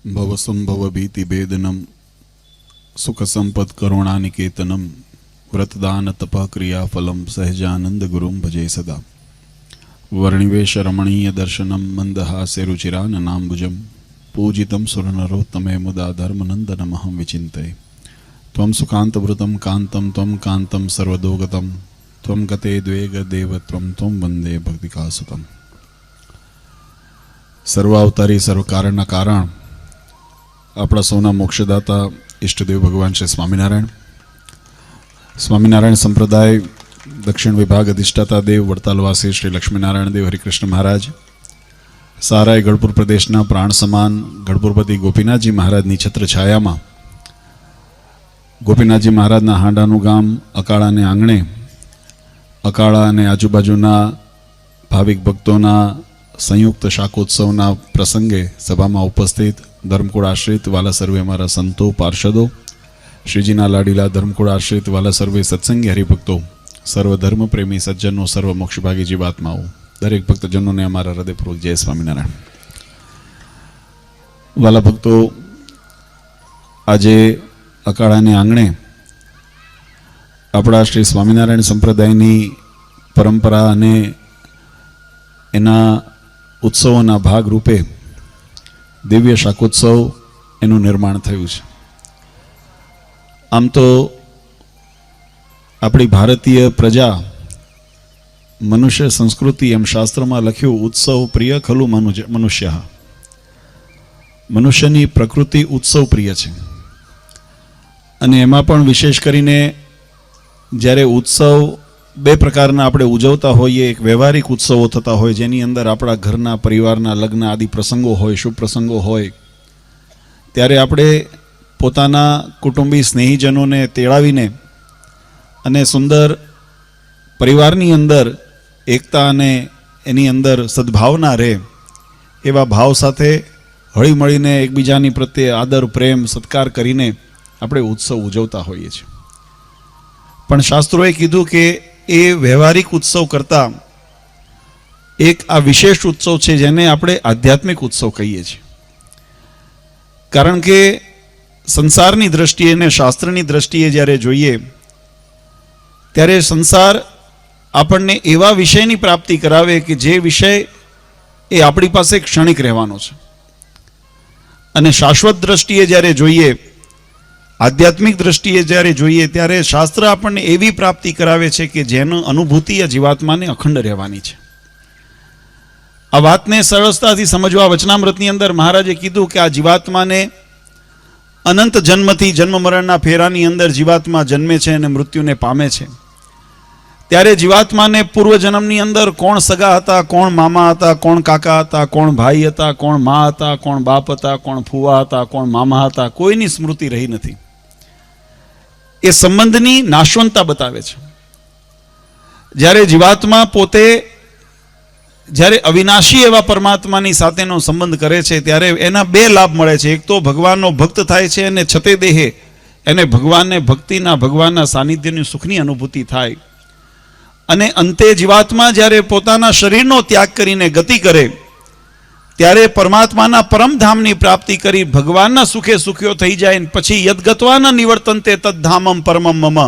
भवसंभव भीति भेदनम सुख संपद करुणानिकेतनम व्रतदान तप क्रिया फलम सहजानंद गुरुम भजे सदा वर्णिवेश रमणीय दर्शनम मंदहास्य रुचिरान नाम्बुजम पूजितम सुरनरोत्तमे मुदा धर्मनंदनमहं विचिन्तये त्वं सुकान्तवृतं कान्तं त्वं कान्तं सर्वदोगतं त्वं गते द्वेग देवत्वं त्वं वंदे भक्तिकासुतम। सर्वावतारी सर्वकारणना कारण अपना सौना मोक्षदाता इष्टदेव भगवान श्री स्वामीनारायण संप्रदाय दक्षिण विभाग अधिष्ठाता देव वड़तालवासी श्री लक्ष्मीनारायण देव हरिकृष्ण महाराज साराय गढ़पुर प्रदेशना प्राण समान गढ़पुरपति गोपीनाथजी महाराजनी छत्र छाया में गोपीनाथजी महाराजना हांडानु गाम अकाड़ा ने आंगणे अकाड़ा ने आजूबाजूना भाविक भक्तोना संयुक्त शाकोत्सवना प्रसंगे सभा में उपस्थित धर्मकुळ आश्रित वाला सर्वे अमारा संतो पार्षदों श्रीजीना लाडीला धर्मकुळ आश्रित वाला सर्वे सत्संगी हरिभक्तों सर्व धर्म प्रेमी सज्जनों सर्व मोक्षभागी जीवात्माओं दरेक भक्तजनों ने अमारा हृदयपूर्वक जय स्वामीनारायण। वाला भक्तों आजे अकाड़ा ने आंगणे अपना श्री स्वामीनारायण संप्रदायनी परंपरा अने एना उत्सवोना भाग रूपे दिव्य शाकोत्सव एनु निर्माण थयुं छे। आम तो अपनी भारतीय प्रजा मनुष्य संस्कृति एम शास्त्र में लख्यु उत्सव प्रिय खलु मनुष्य मनुष्यनी प्रकृति उत्सव प्रिय छे अने एमां पण विशेष करीने ज्यारे उत्सव बे प्रकारना आपणे उजवता होईए एक व्यवहारिक उत्सवो थता होय जेनी अंदर आपणा घरना परिवारना लग्न आदि प्रसंगो होय शुभ प्रसंगो होय त्यारे आपणे पोताना कुटुंबी स्नेहीजनोने तेड़ावीने अने सुंदर परिवारनी अंदर एकता अने एनी अंदर सद्भावना रहे एवा भाव साथे हळी मळीने एकबीजानी प्रत्ये आदर प्रेम सत्कार करीने आपणे उत्सव उजवता होईए छीए। पण शास्त्रोए कीधुं के ए व्यवहारिक उत्सव करता एक आ विशेष उत्सव छे जेने आपणे आध्यात्मिक उत्सव कहीए छीए। कारण के संसारनी दृष्टिए ने शास्त्रनी दृष्टिए ज्यारे जोईए त्यारे संसार आपणने एवा विषयनी प्राप्ति करावे कि जे विषय ए आपणी पासे क्षणिक रहेवानो छे अने शाश्वत दृष्टिए ज्यारे जोईए आध्यात्मिक दृष्टिए ज्यारे जोईए त्यारे शास्त्र आपणने एवी प्राप्ति करावे छे कि जेनो अनुभूति जीवात्माने अखंड रहेवानी छे। आ वातने सरळताथी समजवा वचनामृतनी अंदर महाराजे कीधुं कि आ जीवात्माने अनंत जन्मथी जन्म मरणना फेरानी अंदर जीवात्मा जन्मे छे अने मृत्युने पामे छे त्यारे जीवात्माने पूर्व जन्मनी अंदर कोण सगा हता कोण मामा हता कोण काका हता कोण भाई हता कोण मां हता कोण बाप हता कोण फुवा हता कोण मामा हता कोईनी स्मृति रही नथी। ए संबंधनी नाशवंता बतावे छे। ज्यारे जीवात्मा पोते ज्यारे अविनाशी एवा परमात्मानी साथेनो संबंध करे छे त्यारे एना बे लाभ मळे छे। एक तो भगवाननो भक्त थाय छे अने छते देहे एने भगवानने भक्तिना भगवानना सानिध्यनी सुखनी अनुभूति थाय अने अंते जीवात्मा ज्यारे पोताना शरीरनो त्याग करीने गति करे त्यारे परमात्माना परमधामनी प्राप्ति करी भगवानना सुखे सुख्यो थई जाय पछी यद्गत्वाना निवर्तन्ते तद्धामम परमम मम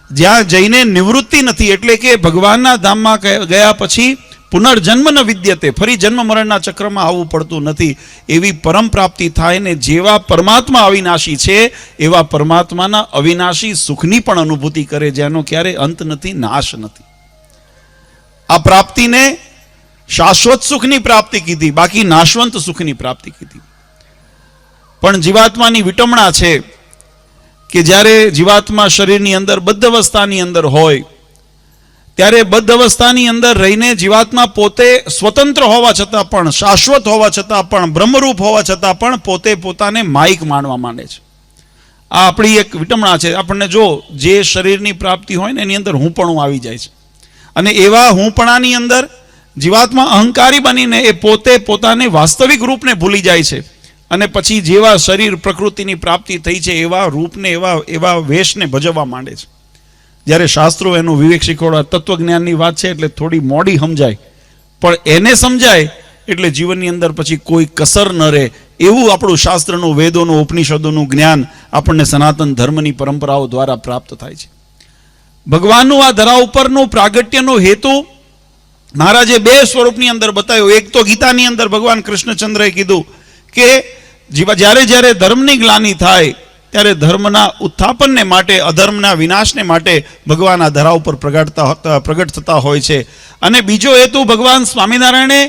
ज्यां जईने निवृत्ति नथी एटले के भगवानना धाममां गया पछी पुनर्जन्म न विद्यते फरी जन्म मरणना चक्रमां आववुं पड़तुं नथी एवी परम प्राप्ति थाय ने जेवा परमात्मा अविनाशी छे एवा परमात्माना अविनाशी सुखनी पण अनुभूति करे जेनो क्यारे अंत नथी नाश नथी। आ प्राप्ति ने शाश्वत सुखनी प्राप्ति कीधी बाकी नाशवंत सुखनी प्राप्ति कीधी। पण जीवात्मानी विटमणा छे कि ज्यारे जीवात्मा शरीरनी अंदर बद्ध अवस्थानी अंदर होय त्यारे बद्ध अवस्थानी अंदर रहीने जीवात्मा पोते स्वतंत्र होवा छतां पण शाश्वत होवा छतां पण ब्रह्मरूप होवा छतां पण पोते पोताने माइक मानवा मांडे छे। आ आपणी एक विटमणा छे। आपणे जो जे शरीरनी प्राप्ति होय ने एनी अंदर हूंपणुं आवी जाय छे अने एवा हूंपणानी अंदर जीवात्मा अहंकारी बनीने ए पोते पोताने वास्तविक रूपने भूली जाय छे अने पछी जेवा शरीर प्रकृतिनी प्राप्ति थई छे एवा रूपने एवा वेशने भजववा मांडे छे। ज्यारे शास्त्रो एनु विवेक शीखवाडवा तत्वज्ञाननी वात छे एटले थोड़ी मोडी समजाय पण एने समजाय एटले जीवननी अंदर पछी कोई कसर न रहे એવું આપણું શાસ્ત્રનું, વેદોનું, ઉપનિષદોનું જ્ઞાન આપણને સનાતન ધર્મની પરંપરાઓ દ્વારા પ્રાપ્ત થાય છે. ભગવાનનું આ ધરા ઉપરનું પ્રાગટ્યનો હેતુ મહારાજે બે સ્વરૂપની અંદર બતાવ્યો. એક તો ગીતાની અંદર ભગવાન કૃષ્ણચંદ્રએ કીધું કે જ્યારે જ્યારે ધર્મની ગ્લાનિ થાય ત્યારે ધર્મના ઉત્થાપનને માટે, અધર્મના વિનાશને માટે ભગવાન આ ધરા ઉપર પ્રગટ થતા હોય છે. અને બીજો હેતુ ભગવાન સ્વામિનારાયણે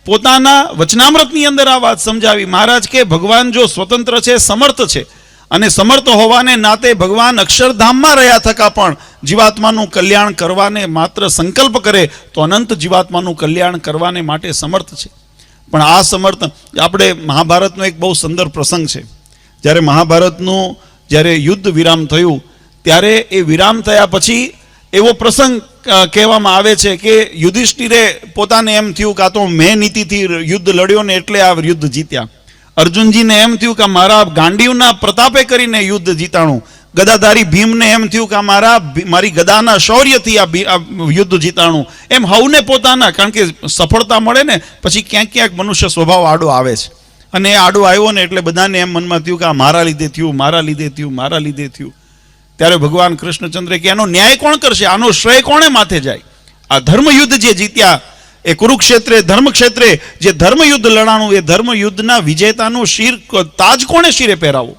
પોતાના વચનામૃતની અંદર આ વાત સમજાવી. મહારાજ કે ભગવાન જો સ્વતંત્ર છે, સમર્થ છે, અને સમર્થ હોવાને નાતે ભગવાન અક્ષરધામમાં રહ્યા થકા પણ જીવાત્માનું કલ્યાણ કરવાને માત્ર સંકલ્પ કરે તો અનંત જીવાત્માનું કલ્યાણ કરવાને માટે સમર્થ છે. પણ આ સમર્થ, આપણે મહાભારતનો એક બહુ સુંદર પ્રસંગ છે. જ્યારે મહાભારતનું જ્યારે યુદ્ધ વિરામ થયું ત્યારે એ વિરામ થયા પછી એવો પ્રસંગ કહેવામાં આવે છે કે યુધિષ્ઠિરે પોતાને એમ થયું કે આ તો મેં નીતિથી યુદ્ધ લડ્યો ને એટલે આ યુદ્ધ જીત્યા. અર્જુનજીને એમ થયું કે મારા ગાંડીવના પ્રતાપે કરીને યુદ્ધ જીતાણું. ગદાધારી ભીમને એમ થયું કે મારી ગદાના શૌર્યથી આ યુદ્ધ જીતાણું. એમ હવને પોતાના, કારણ કે સફળતા મળે ને પછી ક્યાંક ક્યાંક મનુષ્ય સ્વભાવ આડો આવે છે. અને એ આડો આવ્યો ને એટલે બધાને એમ મનમાં થયું કે આ મારા લીધે થયું, મારા લીધે થયું, મારા લીધે થયું. ત્યારે ભગવાન કૃષ્ણચંદ્રે કે આનો ન્યાય કોણ કરશે, આનો શ્રેય કોણે માથે જાય? આ ધર્મયુદ્ધ જે જીત્યા એ કુરુક્ષેત્રે, ધર્મક્ષેત્રે જે ધર્મયુદ્ધ લડાણું, એ ધર્મયુદ્ધના વિજેતાનું શિર તાજ કોણે શિરે પહેરાવો?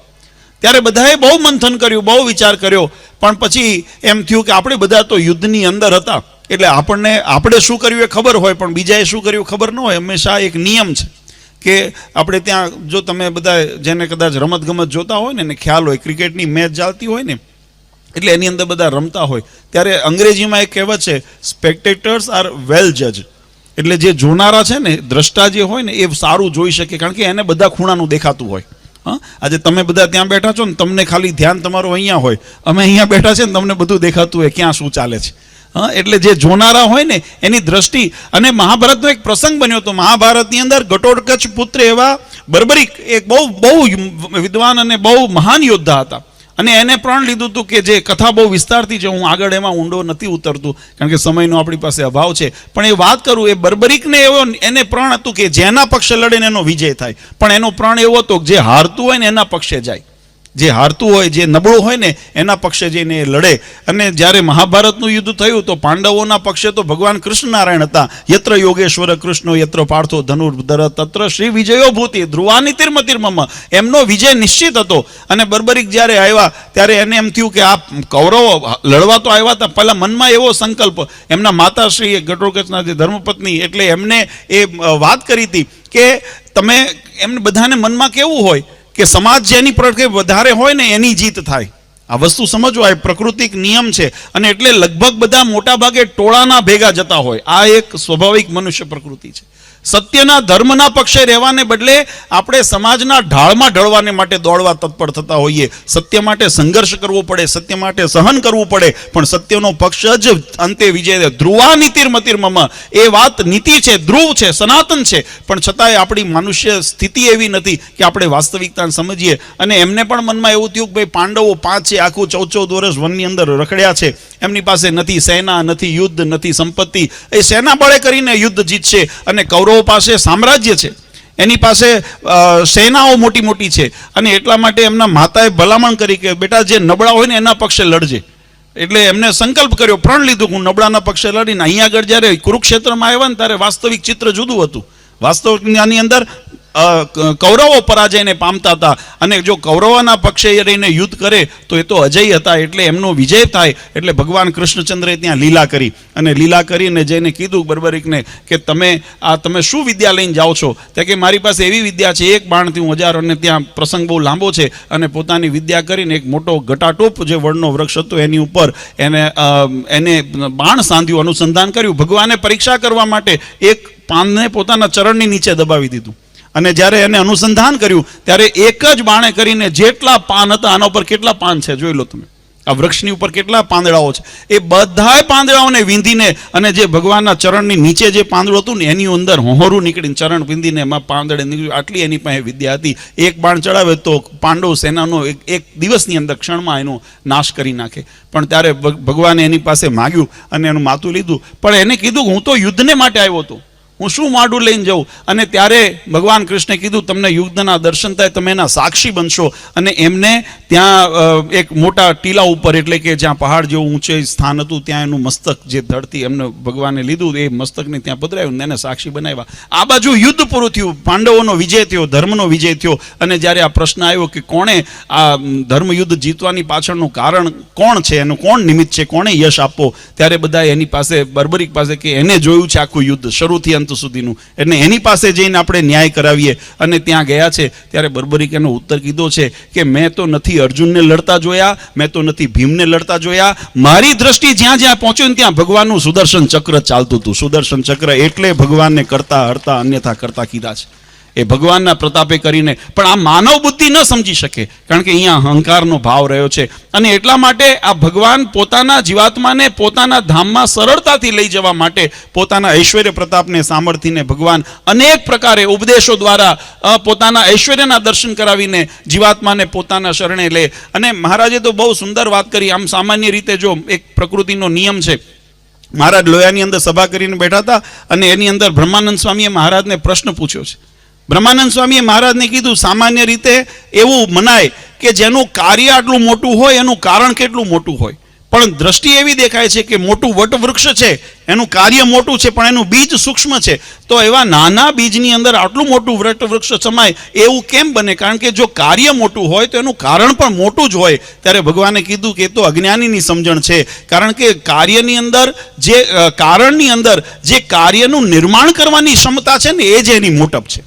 ત્યારે બધાએ બહુ મંથન કર્યું, બહુ વિચાર કર્યો, પણ પછી એમ થયું કે આપણે બધા તો યુદ્ધની અંદર હતા એટલે આપણે શું કર્યું એ ખબર હોય, પણ બીજાએ શું કર્યું ખબર ન હોય. હંમેશા એક નિયમ છે કે આપણે ત્યાં, જો તમે બધા જેને કદાચ રમતગમત જોતા હોય ને ખ્યાલ હોય, ક્રિકેટની મેચ ચાલતી હોય ને એટલે એની અંદર બધા રમતા હોય ત્યારે અંગ્રેજીમાં એક કહેવત છે, સ્પેક્ટેટર્સ આર વેલ જજ. એટલે જે જોનારા છે ને, દ્રષ્ટા જે હોય ને એ સારું જોઈ શકે, કારણ કે એને બધા ખૂણાનું દેખાતું હોય. આજે તમે બધા ત્યાં બેઠા છો ને, તમને ખાલી ધ્યાન તમારું અહીંયા હોય, અમે અહીંયા બેઠા છે ને તમને બધું દેખાતું હોય ક્યાં શું ચાલે છે. એટલે જે જોનારા હોય ને એની દ્રષ્ટિ. અને મહાભારતનો એક પ્રસંગ બન્યો હતો. મહાભારતની અંદર ઘટોત્કચ પુત્ર એવા બર્બરિક એક બહુ વિદ્વાન અને બહુ મહાન યોદ્ધા હતા, અને એને પ્રણ લીધું હતું કે જે કથા બહુ વિસ્તારથી છે, હું આગળ એમાં ઊંડો નથી ઉતરતું કારણ કે સમયનો આપણી પાસે અભાવ છે. પણ એ વાત કરું, એ બર્બરિકને એને પ્રણ હતું કે જેના પક્ષે લડે ને એનો વિજય થાય. પણ એનો પ્રણ એવો હતો કે જે હારતું હોય ને એના પક્ષે જાય, જે હારતું હોય, જે નબળું હોય ને એના પક્ષે જઈને એ લડે. અને જ્યારે મહાભારતનું યુદ્ધ થયું તો પાંડવોના પક્ષે તો ભગવાન કૃષ્ણનારાયણ હતા. યત્ર યોગેશ્વર કૃષ્ણો યત્ર પાર્થો ધનુર્ધર તત્ર શ્રી વિજયો ભૂતિ ધ્રુવાનિતિર્મતિર્મમ. એમનો વિજય નિશ્ચિત હતો. અને બર્બરિક જ્યારે આવ્યા ત્યારે એને એમ થયું કે આ કૌરવો લડવા તો આવ્યા હતા, પહેલા મનમાં એવો સંકલ્પ, એમના માતાશ્રી ઘટોત્કચના જે ધર્મપત્ની, એટલે એમને એ વાત કરી હતી કે તમે, એમને બધાને મનમાં કેવું હોય કે સમાજ જેની પ્રત્યે વધારે હોય ને એની જીત થાય. આ વસ્તુ સમજવા એ પ્રાકૃતિક નિયમ છે. અને એટલે લગભગ બધા મોટા ભાગે ટોળાના ભેગા જતા હોય. આ એક સ્વાભાવિક મનુષ્ય પ્રકૃતિ છે. સત્યના, ધર્મના પક્ષે રહેવાને બદલે આપણે સમાજના ઢાળમાં ઢળવાને માટે દોડવા તત્પર થતા હોઈએ. સત્ય માટે સંઘર્ષ કરવો પડે, સત્ય માટે સહન કરવું પડે, પણ સત્યનો પક્ષ જ અંતે વિજય. ધ્રુવાનિતિર્મતિર્મમ, એ વાત નીતિ છે, ધ્રુવ છે, સનાતન છે, પણ છતાંય આપણી મનુષ્ય સ્થિતિ એવી નથી કે આપણે વાસ્તવિકતા સમજીએ. અને એમને પણ મનમાં એવું થયું કે ભાઈ પાંડવો 5 છે, આખું 14 વર્ષ વનની અંદર રખડ્યા છે, એમની પાસે નથી સેના, નથી યુદ્ધ, નથી સંપત્તિ, એ સેના બળે કરીને યુદ્ધ જીતશે. અને કૌરવ પાસે સામ્રાજ્ય છે, એની પાસે સેનાઓ મોટી મોટી છે, અને એટલા માટે એમના માતાએ ભલામણ કરી કે બેટા જે નબળા હોય ને એના પક્ષે લડજે. એટલે એમને સંકલ્પ કર્યો, પ્રણ લીધું હું નબળાના પક્ષે લડીને. અહીંયા આગળ જ્યારે કુરુક્ષેત્રમાં આવ્યા ને ત્યારે વાસ્તવિક ચિત્ર જુદું હતું. વાસ્તવિકની અંદર કૌરવો પરાજયને પામતા હતા, અને જો કૌરવોના પક્ષે રહીને યુદ્ધ કરે તો એ તો અજય હતા, એટલે એમનો વિજય થાય. એટલે ભગવાન કૃષ્ણચંદ્રે ત્યાં લીલા કરી, અને લીલા કરીને જઈને કીધું બર્બરિકને કે તમે શું વિદ્યા લઈને જાઓ છો? તે કે મારી પાસે એવી વિદ્યા છે, એક બાણથી હું 1000. અને ત્યાં પ્રસંગ બહુ લાંબો છે, અને પોતાની વિદ્યા કરીને એક મોટો ઘટાટોપ જે વડનો વૃક્ષ હતો એની ઉપર એને બાણ સાંધ્યું, અનુસંધાન કર્યું. ભગવાને પરીક્ષા કરવા માટે એક પાનને પોતાના ચરણની નીચે દબાવી દીધું, અને જ્યારે એને અનુસંધાન કર્યું ત્યારે એક જ બાણે કરીને જેટલા પાન હતા, આના ઉપર કેટલા પાન છે જોઈ લો તમે, આ વૃક્ષની ઉપર કેટલા પાંદડાઓ છે, એ બધાય પાંદડાઓને વીંધીને, અને જે ભગવાનના ચરણની નીચે જે પાંદડું હતું ને એની અંદર હોહરું નીકળીને ચરણ વીંધીને એમાં પાંદડે નીકળ્યું. આટલી એની પાસે વિદ્યા હતી. એક બાણ ચડાવે તો પાંડવ સેનાનો એક દિવસની અંદર ક્ષણમાં એનો નાશ કરી નાખે. પણ ત્યારે ભગવાને એની પાસે માગ્યું અને એનું માથું લીધું, પણ એને કીધું હું તો યુદ્ધને માટે આવ્યો હતો, હું શું માડું લઈને જાઉં? અને ત્યારે ભગવાન કૃષ્ણે કીધું તમને યુદ્ધના દર્શન થાય, તમે એના સાક્ષી બનશો. અને એમને ત્યાં એક મોટા ટીલા ઉપર, એટલે કે જ્યાં પહાડ જેવું ઊંચે સ્થાન હતું, ત્યાં એનું મસ્તક જે ધરતી એમને ભગવાને લીધું, એ મસ્તકને ત્યાં પધરાવ્યું, એને સાક્ષી બનાવ્યા. આ બાજુ યુદ્ધ પૂરું થયું, પાંડવોનો વિજય થયો, ધર્મનો વિજય થયો. અને જ્યારે આ પ્રશ્ન આવ્યો કે કોણે આ ધર્મયુદ્ધ જીતવાની પાછળનું કારણ કોણ છે, એનું કોણ નિમિત્ત છે, કોણે યશ આપવો, ત્યારે બધા એની પાસે બર્બરીક પાસે કે એને જોયું છે આખું યુદ્ધ શરૂથી અંત સુધીનું, એટલે એની પાસે જઈને આપણે ન્યાય કરાવીએ. અને ત્યાં ગયા છે ત્યારે બર્બરીક એનો ઉત્તર કીધો છે કે મેં તો નથી અર્જુનને લડતા જોયા, મેં તો નથી ભીમને લડતા જોયા, મારી દ્રષ્ટિ જ્યાં જ્યાં પહોંચ્યું ને ત્યાં ભગવાનનું સુદર્શન ચક્ર ચાલતું હતું. સુદર્શન ચક્ર એટલે ભગવાનને કરતા હરતા અન્યથા કરતા કીધા છે. એ ભગવાનના પ્રતાપે કરીને, પણ આ માનવ બુદ્ધિ ન સમજી શકે, કારણ કે અહીંયા અહંકારનો ભાવ રહ્યો છે. અને એટલા માટે આ ભગવાન પોતાના જીવાત્માને પોતાના ધામમાં સરળતાથી લઈ જવા માટે પોતાના ઐશ્વર્ય પ્રતાપને સામર્થ્યને ભગવાન અનેક પ્રકારે ઉપદેશો દ્વારા પોતાના ઐશ્વર્યના દર્શન કરાવીને જીવાત્માને પોતાના શરણે લે. અને મહારાજે તો બહુ સુંદર વાત કરી. આમ સામાન્ય રીતે જો એક પ્રકૃતિનો નિયમ છે, મહારાજ લોયાની અંદર સભા કરીને બેઠા હતા અને એની અંદર બ્રહ્માનંદ સ્વામીએ મહારાજને પ્રશ્ન પૂછ્યો છે. બ્રહ્માનંદ સ્વામીએ મહારાજને કીધું સામાન્ય રીતે એવું મનાય કે જેનું કાર્ય આટલું મોટું હોય એનું કારણ કેટલું મોટું હોય, પણ દ્રષ્ટિ એવી દેખાય છે કે મોટું વટવૃક્ષ છે, એનું કાર્ય મોટું છે પણ એનું બીજ સૂક્ષ્મ છે. તો એવા નાના બીજની અંદર આટલું મોટું વટવૃક્ષ સમાય એવું કેમ બને? કારણ કે જો કાર્ય મોટું હોય તો એનું કારણ પણ મોટું જ હોય. ત્યારે ભગવાને કીધું કે એ તો અજ્ઞાનીની સમજણ છે, કારણ કે કાર્યની અંદર જે કારણની અંદર જે કાર્યનું નિર્માણ કરવાની ક્ષમતા છે ને એ જ એની મોટપ છે.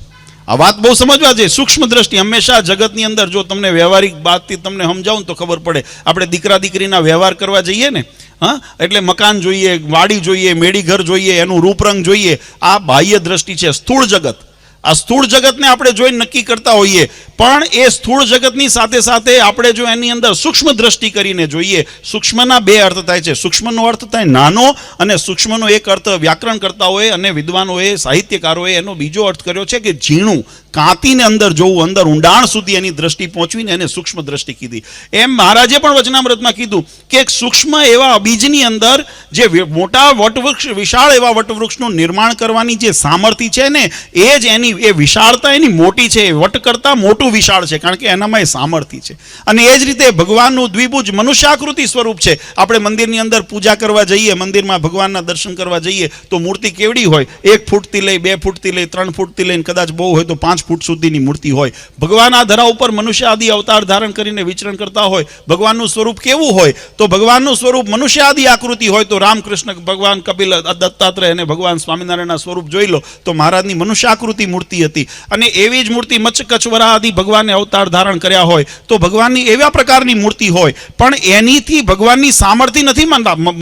આ વાત બહુ સમજવા છે. સૂક્ષ્મ દ્રષ્ટિ હંમેશા જગતની અંદર, જો તમને વ્યવહારિક બાતથી તમને સમજાવું તો ખબર પડે. આપણે દીકરા દીકરીના વ્યવહાર કરવા જઈએ ને, હા, એટલે મકાન જોઈએ, વાડી જોઈએ, મેડી ઘર જોઈએ, એનું રૂપરંગ જોઈએ. આ બાહ્ય દ્રષ્ટિ છે, સ્થૂળ જગત. આ સ્થૂળ જગતને આપણે જોઈને નક્કી કરતા હોઈએ, પણ એ સ્થૂળ જગતની સાથે સાથે આપણે જો એની અંદર સૂક્ષ્મ દ્રષ્ટિ કરીને જોઈએ, સૂક્ષ્મના બે અર્થ થાય છે. સૂક્ષ્મનો અર્થ થાય નાનો, અને સૂક્ષ્મનો એક અર્થ વ્યાકરણ કરતાઓએ અને વિદ્વાનોએ, સાહિત્યકારોએ એનો બીજો અર્થ કર્યો છે કે ઝીણું, કાંતીને અંદર જોવું, અંદર ઊંડાણ સુધી એની દ્રષ્ટિ પહોંચવીને એને સૂક્ષ્મ દ્રષ્ટિ કીધી. એમ મહારાજે પણ વચનામૃતમાં કીધું કે એક સૂક્ષ્મ એવા બીજની અંદર જે મોટા વટવૃક્ષ, વિશાળ એવા વટવૃક્ષનું નિર્માણ કરવાની જે સામર્થ્ય છે ને, એ જ એની એ વિશાળતા એની મોટી છે. વટ કરતા મોટું વિશાળ છે, કારણ કે એનામાં એ સામર્થ્ય છે. અને એ જ રીતે ભગવાનનું દ્વિભુજ મનુષ્યાકૃતિ સ્વરૂપ છે. આપણે મંદિરની અંદર પૂજા કરવા જઈએ, મંદિરમાં ભગવાનના દર્શન કરવા જઈએ તો મૂર્તિ કેવડી હોય? 1 ફૂટથી લઈ 2 ફૂટથી લઈ 3 ફૂટથી લઈને કદાચ બહુ હોય તો 5 ફૂટ સુધીની મૂર્તિ હોય. ભગવાન આ ધરા ઉપર મનુષ્ય આદિ અવતાર ધારણ કરીને વિચરણ કરતા હોય. ભગવાનનું સ્વરૂપ કેવું હોય? તો ભગવાનનું સ્વરૂપ મનુષ્ય આદિ આકૃતિ હોય તો રામકૃષ્ણ ભગવાન, કપિલ, દત્તાત્રેય અને ભગવાન સ્વામિનારાયણના સ્વરૂપ જોઈ લો તો મહારાજની મનુષ્ય આકૃતિ મૂર્તિ હતી. અને એવી જ મૂર્તિ મચ્છ કચ્છવરા આદિ ભગવાને અવતાર ધારણ કર્યા હોય તો ભગવાનની એવા પ્રકારની મૂર્તિ હોય, પણ એનીથી ભગવાનની સામર્થ્ય નથી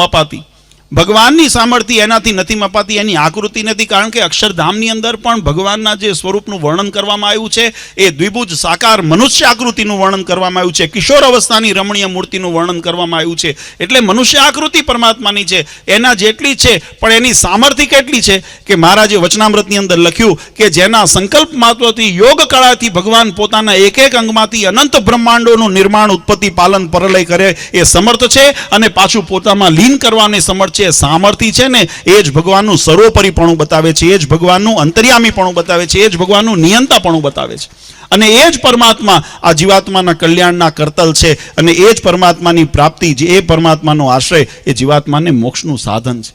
મપાતી. ભગવાનની સામર્થ્ય એનાથી નથી મપાતી, એની આકૃતિ નથી. કારણ કે અક્ષરધામની અંદર પણ ભગવાનના જે સ્વરૂપનું વર્ણન કરવામાં આવ્યું છે એ દ્વિભુજ સાકાર મનુષ્ય આકૃતિનું વર્ણન કરવામાં આવ્યું છે. કિશોર અવસ્થાની રમણીય મૂર્તિનું વર્ણન કરવામાં આવ્યું છે. એટલે મનુષ્ય આકૃતિ પરમાત્માની છે, એના જેટલી છે, પણ એની સામર્થ્ય કેટલી છે કે મહારાજે વચનામૃતની અંદર લખ્યું કે જેના સંકલ્પ માત્રથી, યોગ કળાથી ભગવાન પોતાના એક એક અંગમાંથી અનંત બ્રહ્માંડોનું નિર્માણ, ઉત્પત્તિ, પાલન, પરલય કરે એ સમર્થ છે. અને પાછું પોતામાં લીન કરવાની સમર્થ છે. સામર્થ્ય છે ને એ જ ભગવાનનું સર્વોપરીપણું બતાવે છે, એ જ ભગવાનનું અંતર્યામીપણું બતાવે છે, એ જ ભગવાનનું નિયંતાપણું બતાવે છે. અને એ જ પરમાત્મા આ જીવાત્માના કલ્યાણના કરતલ છે. અને એ જ પરમાત્માની પ્રાપ્તિ, જે એ પરમાત્માનો આશ્રય, એ જીવાત્માને મોક્ષનું સાધન છે.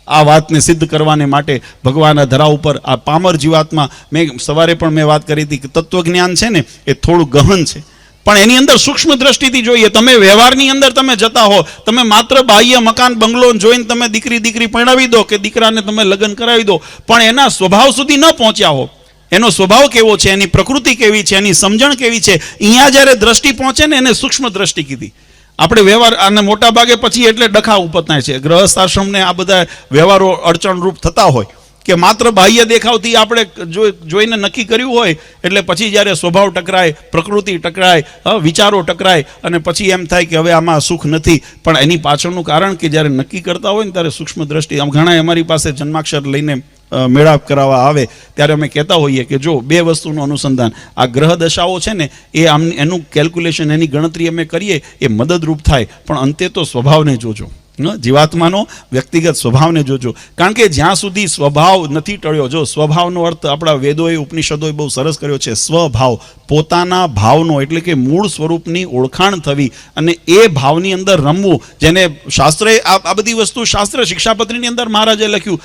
આ વાતને સિદ્ધ કરવાને માટે ભગવાન આ ધરા ઉપર આ પામર જીવાત્મા, મેં સવારે પણ મેં વાત કરી હતી કે તત્વજ્ઞાન છે ને એ થોડું ગહન છે, પણ એની અંદર સૂક્ષ્મ દ્રષ્ટિથી જોઈએ. તમે વ્યવહારની અંદર તમે જતા હો, તમે માત્ર બાહ્ય મકાન બંગલો જોઈને તમે દીકરી પરણાવી દો કે દીકરાને તમે લગ્ન કરાવી દો, પણ એના સ્વભાવ સુધી ન પહોંચ્યા હો. એનો સ્વભાવ કેવો છે, એની પ્રકૃતિ કેવી છે, એની સમજણ કેવી છે, અહીંયા જ્યારે દ્રષ્ટિ પહોંચે ને એને સૂક્ષ્મ દ્રષ્ટિ કીધી. આપણે વ્યવહાર અને મોટા ભાગે પછી એટલે ડખા ઉપતનાય છે. ગૃહસ્થ આશ્રમને આ બધા વ્યવહારો અડચણરૂપ થતા હોય કે માત્ર બાહ્ય દેખાવથી આપણે જોઈને નક્કી કર્યું હોય, એટલે પછી જ્યારે સ્વભાવ ટકરાય, પ્રકૃતિ ટકરાય, વિચારો ટકરાય અને પછી એમ થાય કે હવે આમાં સુખ નથી. પણ એની પાછળનું કારણ કે જ્યારે નક્કી કરતા હોય ને ત્યારે સૂક્ષ્મ દ્રષ્ટિ. આમ ઘણા અમારી પાસે જન્માક્ષર લઈને મેળાપ કરાવવા આવે ત્યારે અમે કહેતા હોઈએ કે જો 2 વસ્તુનું અનુસંધાન, આ ગ્રહ દશાઓ છે ને એ એનું કેલ્ક્યુલેશન, એની ગણતરી અમે કરીએ એ મદદરૂપ થાય, પણ અંતે તો સ્વભાવને જોજો. જીવાત્માનો વ્યક્તિગત સ્વભાવને જોજો, કારણ કે જ્યાં સુધી સ્વભાવ નથી ટળ્યો, જો સ્વભાવનો અર્થ આપણા વેદોએ ઉપનિષદોએ બહુ સરસ કર્યો છે, સ્વભાવ પોતાના ભાવનો એટલે કે મૂળ સ્વરૂપની ઓળખાણ થવી અને એ ભાવની અંદર રમવું, જેને શાસ્ત્રે આ બધી વસ્તુ શાસ્ત્ર શિક્ષાપત્રીની અંદર મહારાજે લખ્યું,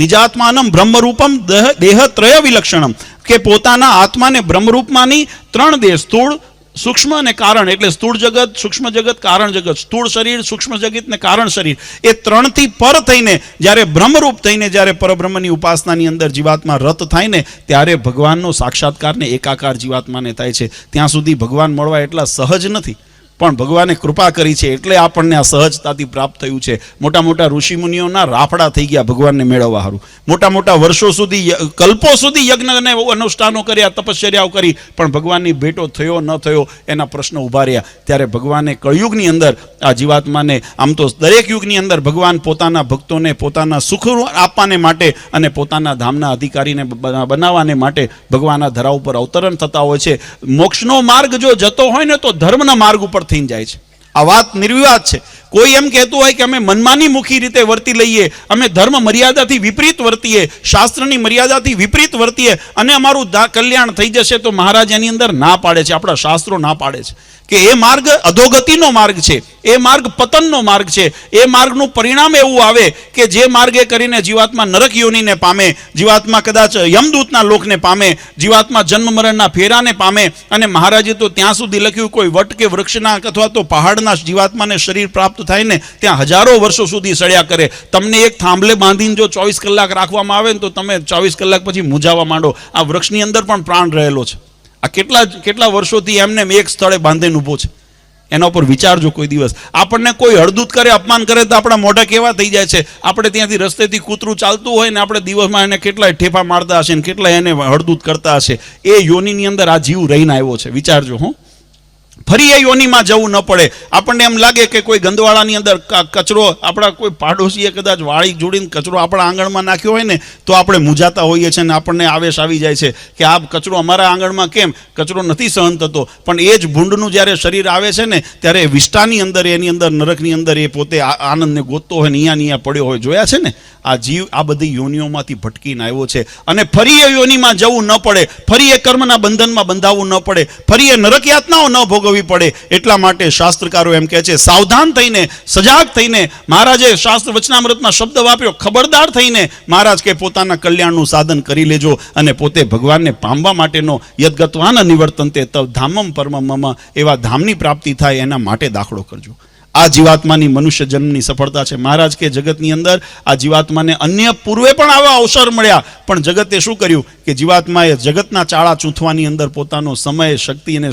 નિજાત્માનમ બ્રહ્મરૂપમ દેહત્રય વિલક્ષણમ, કે પોતાના આત્માને બ્રહ્મરૂપમાંની ત્રણ દેહ, સ્થૂળ સૂક્ષ્મ અને કારણ, એટલે સ્થૂળ જગત, સૂક્ષ્મ જગત, કારણ જગત, સ્થૂળ શરીર, સૂક્ષ્મ જગત ને કારણ શરીર, એ ત્રણથી પર થઈને જ્યારે બ્રહ્મરૂપ થઈને જ્યારે પરબ્રહ્મની ઉપાસનાની અંદર જીવાત્મા રત થાય ને ત્યારે ભગવાનનો સાક્ષાત્કાર ને એકાકાર જીવાત્માને થાય છે. ત્યાં સુધી ભગવાન મળવા એટલા સહજ નથી, પણ ભગવાને કૃપા કરી છે એટલે આપણને આ સહજતાથી પ્રાપ્ત થયું છે. મોટા મોટા ઋષિમુનિઓના રાફડા થઈ ગયા ભગવાનને મેળવવા હારું, મોટા મોટા વર્ષો સુધી, કલ્પો સુધી યજ્ઞ અને અનુષ્ઠાનો કર્યા, તપશ્ચર્યાઓ કરી, પણ ભગવાનની ભેટો થયો ન થયો એના પ્રશ્નો ઊભા રહ્યા. ત્યારે ભગવાને કળયુગની અંદર આ જીવાત્માને, આમ તો દરેક યુગની અંદર ભગવાન પોતાના ભક્તોને પોતાના સુખ આપવાને માટે અને પોતાના ધામના અધિકારીને બનાવવાને માટે ભગવાન આ ધરા ઉપર અવતરણ થતા હોય છે. મોક્ષનો માર્ગ જો જતો હોય ને તો ધર્મના માર્ગ ઉપર થઈને જાય છે. આ વાત નિર્વિવાદ છે. કોઈ એમ કહેતું હોય કે અમે મનમાની મુખી રીતે વર્તી લઈએ, અમે ધર્મ મર્યાદાથી વિપરીત વર્તીએ, શાસ્ત્રની મર્યાદાથી વિપરીત વર્તીએ અને અમારું કલ્યાણ થઈ જશે, તો મહારાજ એની અંદર ના પાડે છે, આપણા શાસ્ત્રો ના પાડે છે કે એ માર્ગ અધોગતિનો માર્ગ છે, એ માર્ગ પતનનો માર્ગ છે. એ માર્ગનું પરિણામ એવું આવે કે જે માર્ગે કરીને જીવાત્મા નરક યોનિને પામે, જીવાત્મા કદાચ યમદૂતના લોકને પામે, જીવાત્મા જન્મ મરણના ફેરાને પામે. અને મહારાજે તો ત્યાં સુધી લખ્યું, કોઈ વટ કે વૃક્ષના અથવા તો પહાડના જીવાત્માને શરીર પ્રાપ્ત થાય ને ત્યાં હજારો વર્ષો સુધી સડ્યા કરે. તમને એક થાંભલે બાંધીને જો 24 કલાક રાખવામાં આવે ને તો તમે 24 કલાક પછી મૂંઝાવા માંડો. આ વૃક્ષની અંદર પણ પ્રાણ રહેલો છે. આ કેટલા વર્ષોથી એમને એક સ્થળે બાંધીને ઊભો છે. એના ઉપર વિચારજો કોઈ દિવસ. આપણને કોઈ હળદૂત કરે, અપમાન કરે તો આપણા મોઢા કેવા થઈ જાય છે. આપણે ત્યાંથી રસ્તેથી કૂતરું ચાલતું હોય ને આપણે દિવસમાં એને કેટલાય ઠેફા મારતા હશે ને કેટલાય એને હળદૂત કરતા હશે. એ યોનિની અંદર આ જીવ રહીને આવ્યો છે. વિચારજો. ફરી એ યોનિમાં જવું ન પડે. આપણને એમ લાગે કે કોઈ ગંદવાળાની અંદર કચરો, આપણા કોઈ પાડોશીએ કદાચ વાળી જોડીને કચરો આપણા આંગણમાં નાખ્યો હોય ને તો આપણે મૂંઝાતા હોઈએ છીએ અને આપણને આવેશ આવી જાય છે કે આ કચરો અમારા આંગણમાં કેમ, કચરો નથી સહન થતો. પણ એ જ ભૂંડનું જ્યારે શરીર આવે છે ને ત્યારે વિષ્ટાની અંદર, એની અંદર નરકની અંદર એ પોતે આનંદને ગોતતો હોય ને અહીંયા પડ્યો હોય. જોયા છે ને આ જીવ આ બધી યોનિઓમાંથી ભટકીને આવ્યો છે અને ફરી એ યોનિમાં જવું ન પડે, ફરી એ કર્મના બંધનમાં બંધાવવું ન પડે, ફરી એ નરક યાતનાઓ ન ભોગવવી પડે. એટલા માટે શાસ્ત્રકારો એમ કહે છે, સાવધાન થઈને, સજાગ થઈને. મહારાજે શાસ્ત્ર વચનામૃતમાં શબ્દ વાપર્યો, ખબરદાર થઈને. મહારાજ કે પોતાના કલ્યાણનું સાધન કરી લેજો અને પોતે ભગવાનને પામવા માટેનો યદગત્વાન નિવર્તન્તે તવ ધામમ પરમમ, એવા ધામની પ્રાપ્તિ થાય એના માટે દાખલો કરજો. આ જીવાત્માની મનુષ્ય જન્મની સફળતા છે. મહારાજ કે જગતની અંદર આ જીવાત્માને અન્ય પૂર્વે પણ આવા અવસર મળ્યા, પણ જગતે શું કર્યું કે જીવાત્માએ જગતના ચાળા ચૂંથવાની અંદર પોતાનો સમય, શક્તિ અને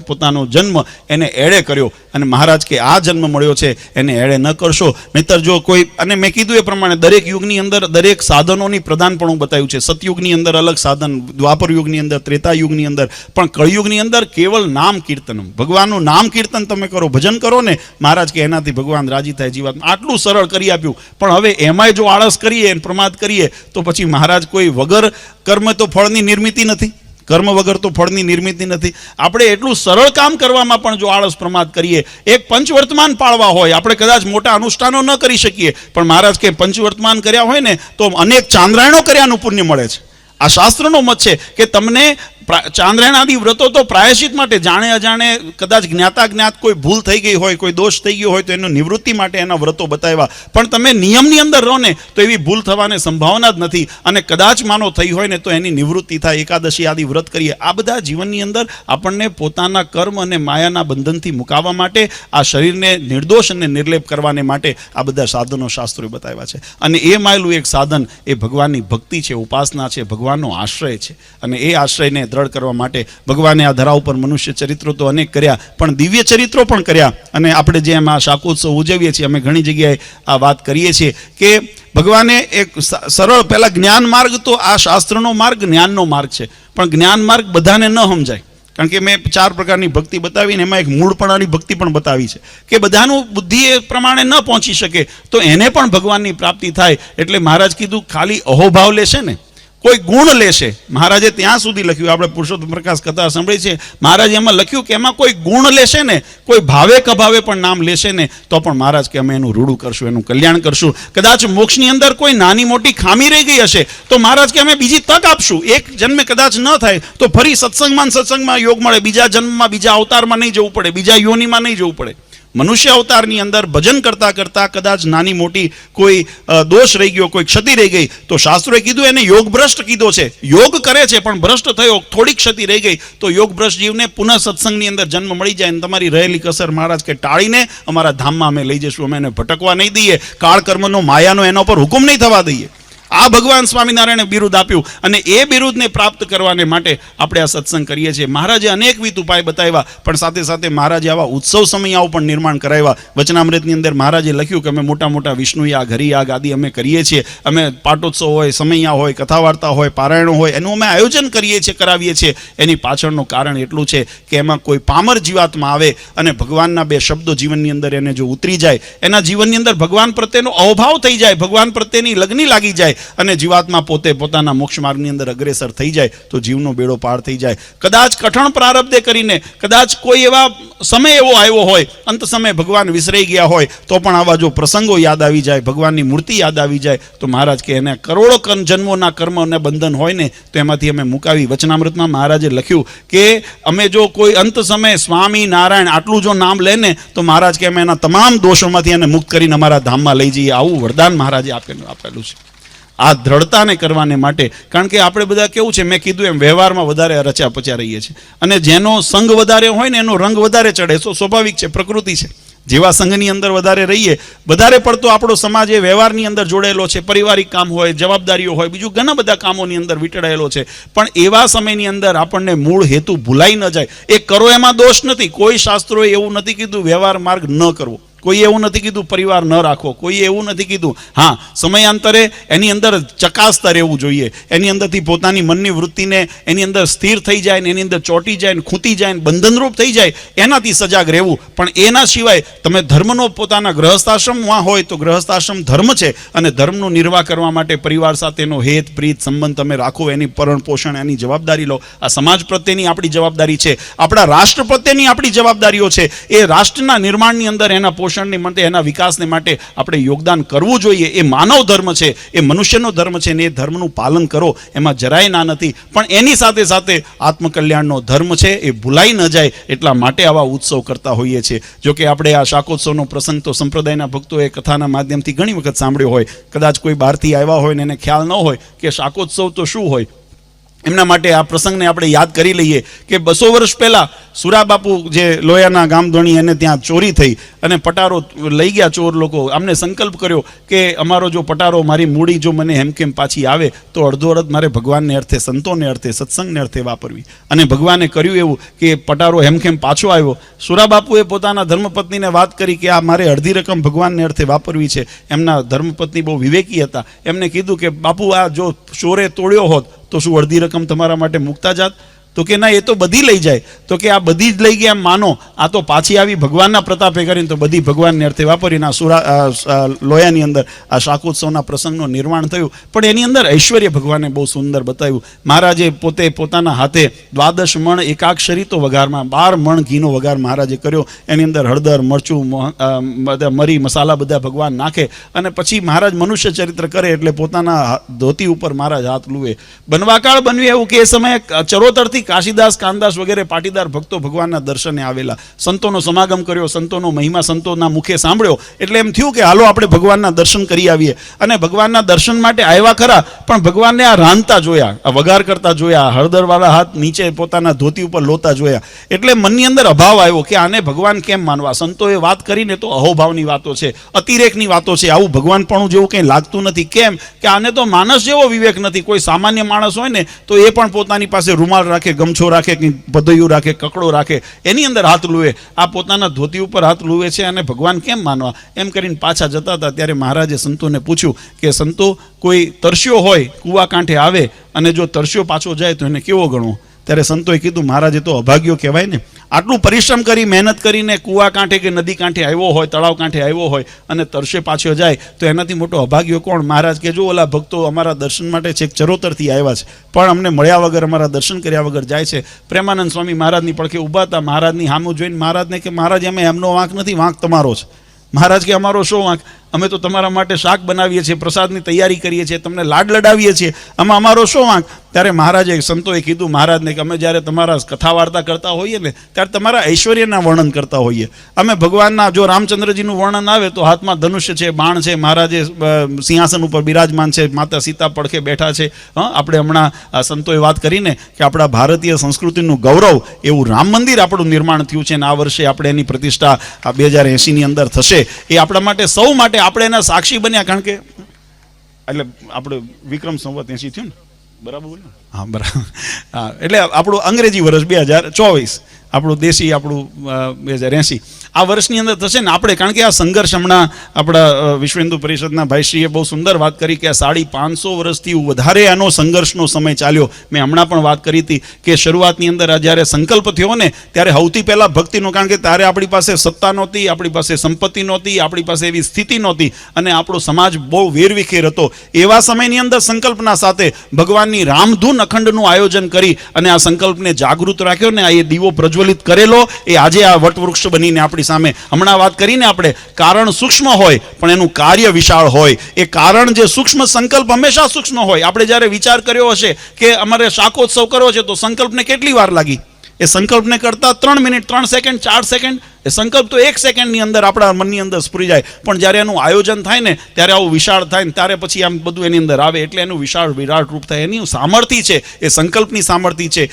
પોતાનો જન્મ એને એળે કર્યો. અને મહારાજ કે આ જન્મ મળ્યો છે એને એળે ન કરશો, નહીતર જો કોઈ, અને મેં કીધું એ પ્રમાણે દરેક યુગની અંદર દરેક સાધનોની પ્રધાનપણું બતાવ્યું છે. સતયુગની અંદર અલગ સાધન, દ્વાપર યુગની અંદર, ત્રેતા યુગની અંદર, પણ કળયુગની અંદર કેવલ નામ કીર્તનમ, ભગવાનનું નામ કીર્તન તમે કરો, ભજન કરો ને મહારાજ કે એનાથી ભગવાન રાજી થાય. જીવાત્મા આટલું સરળ કરી આપ્યું. પણ હવે એમાંય જો આળસ કરીએ, પ્રમાદ કરીએ તો પછી મહારાજ કોઈ વગર કર્મ તો ફળની નિર્મિતિ નથી, કર્મ વગર તો ફળની નિર્મિતિ નથી. આપણે એટલું સરળ કામ કરવામાં પણ જો આળસ પ્રમાદ કરીએ, એક પંચવર્તમાન પાળવા હોય, આપણે કદાચ મોટા અનુષ્ઠાનો ન કરી શકીએ, પણ મહારાજ કે પંચવર્તમાન કર્યા હોય ને તો અનેક ચાંદ્રાયણો કર્યાનું પુણ્ય મળે છે. આ શાસ્ત્રનો મત છે કે તમને ચાંદ્રાયણાદી વ્રતો તો પ્રાયશ્ચિત માટે, જાણે અજાણે કદાચ જ્ઞાતા જ્ઞાત કોઈ ભૂલ થઈ ગઈ હોય, કોઈ દોષ થઈ ગયો હોય તો એનો નિવૃત્તિ માટે એના વ્રતો બતાવ્યા. પણ તમે નિયમની અંદર રહો ને તો એવી ભૂલ થવાની સંભાવના જ નથી, અને કદાચ માનો થઈ હોય ને તો એની નિવૃત્તિ થાય. એકાદશી આદિ વ્રત કરીએ. આ બધા જીવનની અંદર આપણને પોતાના કર્મ અને માયાના બંધનથી મુકાવવા માટે, આ શરીરને નિર્દોષ અને નિર્લેપ કરવાને માટે આ બધા સાધનો શાસ્ત્રોએ બતાવ્યા છે. અને એ માયેલું એક સાધન એ ભગવાનની ભક્તિ છે, ઉપાસના છે, ભગવાનનો આશ્રય છે. અને એ આશ્રયને દ્રઢ કરવા માટે ભગવાને આ ધરા ઉપર મનુષ્ય ચરિત્રો તો અનેક કર્યા, પણ દિવ્ય ચરિત્રો પણ કર્યા. અને આપણે જેમ આ શાકોત્સવ ઉજવીએ છીએ, અમે ઘણી જગ્યાએ આ વાત કરીએ છીએ કે ભગવાને એક સરળ, પહેલા જ્ઞાન માર્ગ, તો આ શાસ્ત્રનો માર્ગ જ્ઞાનનો માર્ગ છે, પણ જ્ઞાન માર્ગ બધાને ન સમજાય. કારણ કે મેં 4 પ્રકારની ભક્તિ બતાવીને એમાં એક મૂળપણાની ભક્તિ પણ બતાવી છે કે બધાનું બુદ્ધિ એ પ્રમાણે ન પહોંચી શકે તો એને પણ ભગવાનની પ્રાપ્તિ થાય. એટલે મહારાજ કીધું, ખાલી અહોભાવ લેશે ને, કોઈ ગુણ લેશે. મહારાજે ત્યાં સુધી લખ્યું, આપણે પુરુષોત્તમ પ્રકાશ કથા સાંભળી છે, મહારાજે એમાં લખ્યું કે એમાં કોઈ ગુણ લેશે ને, કોઈ ભાવે કભાવે પણ નામ લેશે ને, તો પણ મહારાજ કે અમે એનું રૂડું કરશું, એનું કલ્યાણ કરશું. કદાચ મોક્ષની અંદર કોઈ નાની મોટી ખામી રહી ગઈ હશે તો મહારાજ કે અમે બીજી તક આપશું. એક જન્મે કદાચ ન થાય તો ફરી સત્સંગમાં યોગ મળે, બીજા જન્મમાં બીજા અવતારમાં નહીં જવું પડે, બીજા યોનિમાં નહીં જવું પડે. મનુષ્ય અવતારની અંદર ભજન કરતા કરતા કદાચ નાની મોટી કોઈ દોષ રહી ગયો, કોઈ ક્ષતિ રહી ગઈ, તો શાસ્ત્રોએ કીધું એને યોગ ભ્રષ્ટ કીધો છે. યોગ કરે છે પણ ભ્રષ્ટ થયો, થોડી ક્ષતિ રહી ગઈ, તો યોગ ભ્રષ્ટ જીવને પુનઃ સત્સંગની અંદર જન્મ મળી જાય અને તમારી રહેલી કસર મહારાજ કે ટાળીને અમારા ધામમાં અમે લઈ જઈશું. અમે એને ભટકવા નહીં દઈએ, કાળ કર્મનો માયાનો એના ઉપર હુકમ નહીં થવા દઈએ. આ ભગવાન સ્વામિનારાયણે બિરુદ આપ્યું અને એ બિરુદને પ્રાપ્ત કરવાને માટે આપણે આ સત્સંગ કરીએ છીએ. મહારાજે અનેકવિધ ઉપાય બતાવ્યા, પણ સાથે સાથે મહારાજે આવા ઉત્સવ સમયાઓ પણ નિર્માણ કરાવ્યા. વચનામૃતની અંદર મહારાજે લખ્યું કે અમે મોટા મોટા વિષ્ણુયાગ, હરિયાગ આદિ અમે કરીએ છીએ. અમે પાટોત્સવ હોય, સમૈયા હોય, કથા વાર્તા હોય, પારાયણો હોય, એનું અમે આયોજન કરીએ છીએ, કરાવીએ છીએ. એની પાછળનું કારણ એટલું છે કે એમાં કોઈ પામર જીવાત્મા આવે અને ભગવાનના બે શબ્દો જીવનની અંદર એને જો ઉતરી જાય, એના જીવનની અંદર ભગવાન પ્રત્યેનો અવભાવ થઈ જાય, ભગવાન પ્રત્યેની લગ્ની લાગી જાય અને જીવાત્મા પોતે પોતાના મોક્ષ માર્ગની અંદર અગ્રેસર થઈ જાય તો જીવનો બેડો પાર થઈ જાય. કદાચ કઠણ પ્રારબ્ધે કરીને, કદાચ કોઈ એવા સમય એવો આવ્યો હોય, અંત સમય ભગવાન વિસરાઈ ગયા હોય, તો પણ આવા જો પ્રસંગો યાદ આવી જાય, ભગવાનની મૂર્તિ યાદ આવી જાય, તો મહારાજ કે એને કરોડો જન્મોના કર્મ અને બંધન હોય ને તો એમાંથી અમે મુકાવી. વચનામૃતમાં મહારાજે લખ્યું કે અમે જો કોઈ અંત સમયે સ્વામી નારાયણ આટલું જો નામ લે ને તો મહારાજ કે અમે એના તમામ દોષોમાંથી એને મુક્ત કરીને અમારા ધામમાં લઈ જઈએ. આવું વરદાન મહારાજે આપેલું છે. આ દ્રઢતાને કરવાને માટે, કારણ કે આપણે બધા કેવું છે, મેં કીધું એમ વ્યવહારમાં વધારે રચ્યા પચ્યા રહીએ છીએ અને જેનો સંગ વધારે હોય ને એનો રંગ વધારે ચડે. સ્વાભાવિક છે, પ્રકૃતિ છે. જેવા સંઘની અંદર વધારે રહીએ, વધારે પડતો આપણો સમાજ એ વ્યવહારની અંદર જોડાયેલો છે, પારિવારિક કામ હોય, જવાબદારીઓ હોય, બીજું ઘણા બધા કામોની અંદર વીંટળાયેલો છે. પણ એવા સમયની અંદર આપણને મૂળ હેતુ ભૂલાઈ ન જાય. એ કરો એમાં દોષ નથી. કોઈ શાસ્ત્રોએ એવું નથી કીધું વ્યવહાર માર્ગ ન કરવો, કોઈએ એવું નથી કીધું પરિવાર ન રાખવો, કોઈએ એવું નથી કીધું. હા, સમયાંતરે એની અંદર ચકાસતા રહેવું જોઈએ, એની અંદરથી પોતાની મનની વૃત્તિને એની અંદર સ્થિર થઈ જાય ને એની અંદર ચોંટી જાય ને ખૂંટી જાય ને બંધનરૂપ થઈ જાય, એનાથી સજાગ રહેવું. પણ એના સિવાય તમે ધર્મનો પોતાના ગૃહસ્થાશ્રમમાં હોય તો ગૃહસ્થાશ્રમ ધર્મ છે અને ધર્મનો નિર્વાહ કરવા માટે પરિવાર સાથેનો હેત પ્રીત સંબંધ તમે રાખો, એની પરણ પોષણ, એની જવાબદારી લો. આ સમાજ પ્રત્યેની આપણી જવાબદારી છે, આપણા રાષ્ટ્ર પ્રત્યેની આપણી જવાબદારીઓ છે. એ રાષ્ટ્રના નિર્માણની અંદર એના પોષણની માટે, એના વિકાસને માટે આપણે યોગદાન કરવું જોઈએ. એ માનવ ધર્મ છે, એ મનુષ્યનો ધર્મ છે ને એ ધર્મનું પાલન કરો, એમાં જરાય ના નથી. પણ એની સાથે સાથે આત્મકલ્યાણનો ધર્મ છે એ ભૂલાઈ ન જાય એટલા માટે આવા ઉત્સવ કરતા હોઈએ છીએ. જોકે આપણે આ શાકોત્સવનો પ્રસંગ તો સંપ્રદાયના ભક્તોએ કથાના માધ્યમથી ઘણી વખત સાંભળ્યો હોય. કદાચ કોઈ બહારથી આવ્યા હોય ને એને ખ્યાલ ન હોય કે શાકોત્સવ તો શું હોય, એમના માટે આ પ્રસંગને આપણે યાદ કરી લઈએ કે 200 વર્ષ પહેલાં સુરાબાપુ જે લોયાના ગામધણી, એને ત્યાં ચોરી થઈ અને પટારો લઈ ગયા ચોર લોકો. આમને સંકલ્પ કર્યો કે અમારો જો પટારો, મારી મૂડી જો મને હેમખેમ પાછી આવે તો અડધો અડધ મારે ભગવાનને અર્થે, સંતોને અર્થે, સત્સંગને અર્થે વાપરવી. અને ભગવાને કર્યું એવું કે પટારો હેમખેમ પાછો આવ્યો. સુરાબાપુએ પોતાના ધર્મપત્નીને વાત કરી કે આ મારે અડધી રકમ ભગવાનને અર્થે વાપરવી છે. એમના ધર્મપત્ની બહુ વિવેકી હતા. એમને કીધું કે બાપુ, આ જો ચોરે તોડ્યો હોત તો શું અડધી રકમ તમારા માટે મૂકતા જાત? તો કે ના, એ તો બધી લઈ જાય. તો કે આ બધી જ લઈ ગયા એમ માનો, આ તો પાછી આવી ભગવાનના પ્રતાપે કરીને તો બધી ભગવાનને અર્થે વાપરીને આ લોયાની અંદર આ શાકોત્સવના પ્રસંગનું નિર્માણ થયું. પણ એની અંદર ઐશ્વર્ય ભગવાને બહુ સુંદર બતાવ્યું. મહારાજે પોતે પોતાના હાથે 12 મણ એકાક્ષરી તો વઘારમાં 12 મણ ઘીનો વઘાર મહારાજે કર્યો. એની અંદર હળદર, મરચું, મરી, મસાલા બધા ભગવાન નાખે અને પછી મહારાજ મનુષ્ય ચરિત્ર કરે એટલે પોતાના ધોતી ઉપર મહારાજ હાથ લૂવે. બનવાકાળ બન્યું એવું કે એ સમયે ચરોતરથી કાશીદાસ, કાનદાસ વગેરે પાટીદાર ભક્તો ભગવાનના દર્શને આવેલા. સંતોનો સમાગમ કર્યો, સંતોનો મહિમા સંતોના મુખે સાંભળ્યો એટલે એમ થયું કે હાલો આપણે ભગવાનના દર્શન કરી આવીએ. અને ભગવાનના દર્શન માટે આવ્યા ખરા, પણ ભગવાનને આ રાંધતા જોયા, આ વઘાર કરતા જોયા, હળદરવાળા હાથ નીચે પોતાના ધોતી ઉપર લોતા જોયા. એટલે મનની અંદર અભાવ આવ્યો કે આને ભગવાન કેમ માનવા? સંતોએ વાત કરીને તો અહોભાવની વાતો છે, અતિરેકની વાતો છે, આવું ભગવાનપણું જેવું કંઈ લાગતું નથી. કેમ કે આને તો માણસ જેવો વિવેક નથી. કોઈ સામાન્ય માણસ હોય ને તો એ પણ પોતાની પાસે રૂમાલ રાખે, ગમછો રાખે, કંઈક પદૈયું રાખે, કકડો રાખે, એની અંદર હાથ લૂવે. આ પોતાના ધોતી ઉપર હાથ લૂવે છે અને ભગવાન કેમ માનવા? એમ કરીને પાછા જતા હતા ત્યારે મહારાજે સંતોને પૂછ્યું કે સંતો, કોઈ તરસ્યો હોય કૂવા કાંઠે આવે અને જો તરસ્યો પાછો જાય તો એને કેવો ગણવો? ત્યારે સંતોએ કીધું, મહારાજે તો અભાગ્યો કહેવાય ને. આટલું પરિશ્રમ કરી મહેનત કરીને કૂવા કાંઠે કે નદી કાંઠે આવ્યો હોય, તળાવ કાંઠે આવ્યો હોય અને તરસે પાછો જાય તો એનાથી મોટો અભાગ્ય કોણ? મહારાજ કે જો ઓલા ભક્તો અમારા દર્શન માટે છેક ચરોતરથી આવ્યા છે પણ અમને મળ્યા વગર, અમારા દર્શન કર્યા વગર જાય છે. પ્રેમાનંદ સ્વામી મહારાજની પડખે ઊભા હતા. મહારાજની સામું જોઈને મહારાજને કે મહારાજ અમે એમનો વાંક નથી, વાંક તમારો છે. મહારાજ કે અમારો શું વાંક? અમે તો તમારા માટે શાક બનાવીએ છીએ, પ્રસાદની તૈયારી કરીએ છીએ, તમને લાડ લડાવીએ છીએ, આમાં અમારો શું વાંક? ત્યારે મહારાજે, સંતોએ કીધું મહારાજને કે અમે જ્યારે તમારા કથા વાર્તા કરતા હોઈએ ને ત્યારે તમારા ઐશ્વર્યના વર્ણન કરતા હોઈએ. અમે ભગવાનના, જો રામચંદ્રજીનું વર્ણન આવે તો હાથમાં ધનુષ્ય છે, બાણ છે, મહારાજે સિંહાસન ઉપર બિરાજમાન છે, માતા સીતા પડખે બેઠા છે. આપણે હમણાં સંતોએ વાત કરીને કે આપણા ભારતીય સંસ્કૃતિનું ગૌરવ એવું રામ મંદિર આપણું નિર્માણ થયું છે અને આ વર્ષે આપણે એની પ્રતિષ્ઠા 2080ની અંદર થશે. એ આપણા માટે, સૌ માટે આપણે એના સાક્ષી બન્યા. કારણ કે એટલે આપણે વિક્રમ સંવત 80 થયું ને, બરાબર બોલ્યો? હા, બરાબર. હા, એટલે આપણું અંગ્રેજી વર્ષ 2024, આપણું દેશી આપણું 2080 આ વર્ષની અંદર થશે ને આપણે. કારણ કે આ સંઘર્ષ હમણાં આપણા વિશ્વ હિન્દુ પરિષદના ભાઈશ્રીએ બહુ સુંદર વાત કરી કે 550 વર્ષથી વધારે આનો સંઘર્ષનો સમય ચાલ્યો. મેં હમણાં પણ વાત કરી હતી કે શરૂઆતની અંદર જ્યારે સંકલ્પ થયો ને ત્યારે સૌથી પહેલાં ભક્તિનો, કારણ કે ત્યારે આપણી પાસે સત્તા નહોતી, આપણી પાસે સંપત્તિ નહોતી, આપણી પાસે એવી સ્થિતિ નહોતી અને આપણો સમાજ બહુ વેરવિખેર હતો. એવા સમયની અંદર સંકલ્પના સાથે ભગવાનની રામધૂન અખંડનું આયોજન કરી અને આ સંકલ્પને જાગૃત રાખ્યો ને એ દીવો પ્રજ્વલિત કરેલો એ આજે આ વટવૃક્ષ બનીને આપણી સામે. હમણાં વાત કરીને આપણે, કારણ સૂક્ષ્મ હોય પણ એનું કાર્ય વિશાળ હોય. એ કારણ જે સૂક્ષ્મ, સંકલ્પ હંમેશા સૂક્ષ્મ હોય. આપણે જ્યારે વિચાર કર્યો હશે કે અમારે શાકોત્સવ કરવો છે તો સંકલ્પને કેટલી વાર લાગી? એ સંકલ્પને કરતા 3 મિનિટ, 3 સેકન્ડ, 4 સેકન્ડ. એ સંકલ્પ તો 1 સેકન્ડની અંદર આપણા મનની અંદર સ્ફુરી જાય. પણ જ્યારે એનું આયોજન થાય ને ત્યારે આવું વિશાળ થાય ને ત્યારે પછી આમ બધું એની અંદર આવે એટલે એનું વિશાળ વિરાટ રૂપ થાય. એની સામર્થ્ય છે, એ સંકલ્પની સામર્થ્ય છે.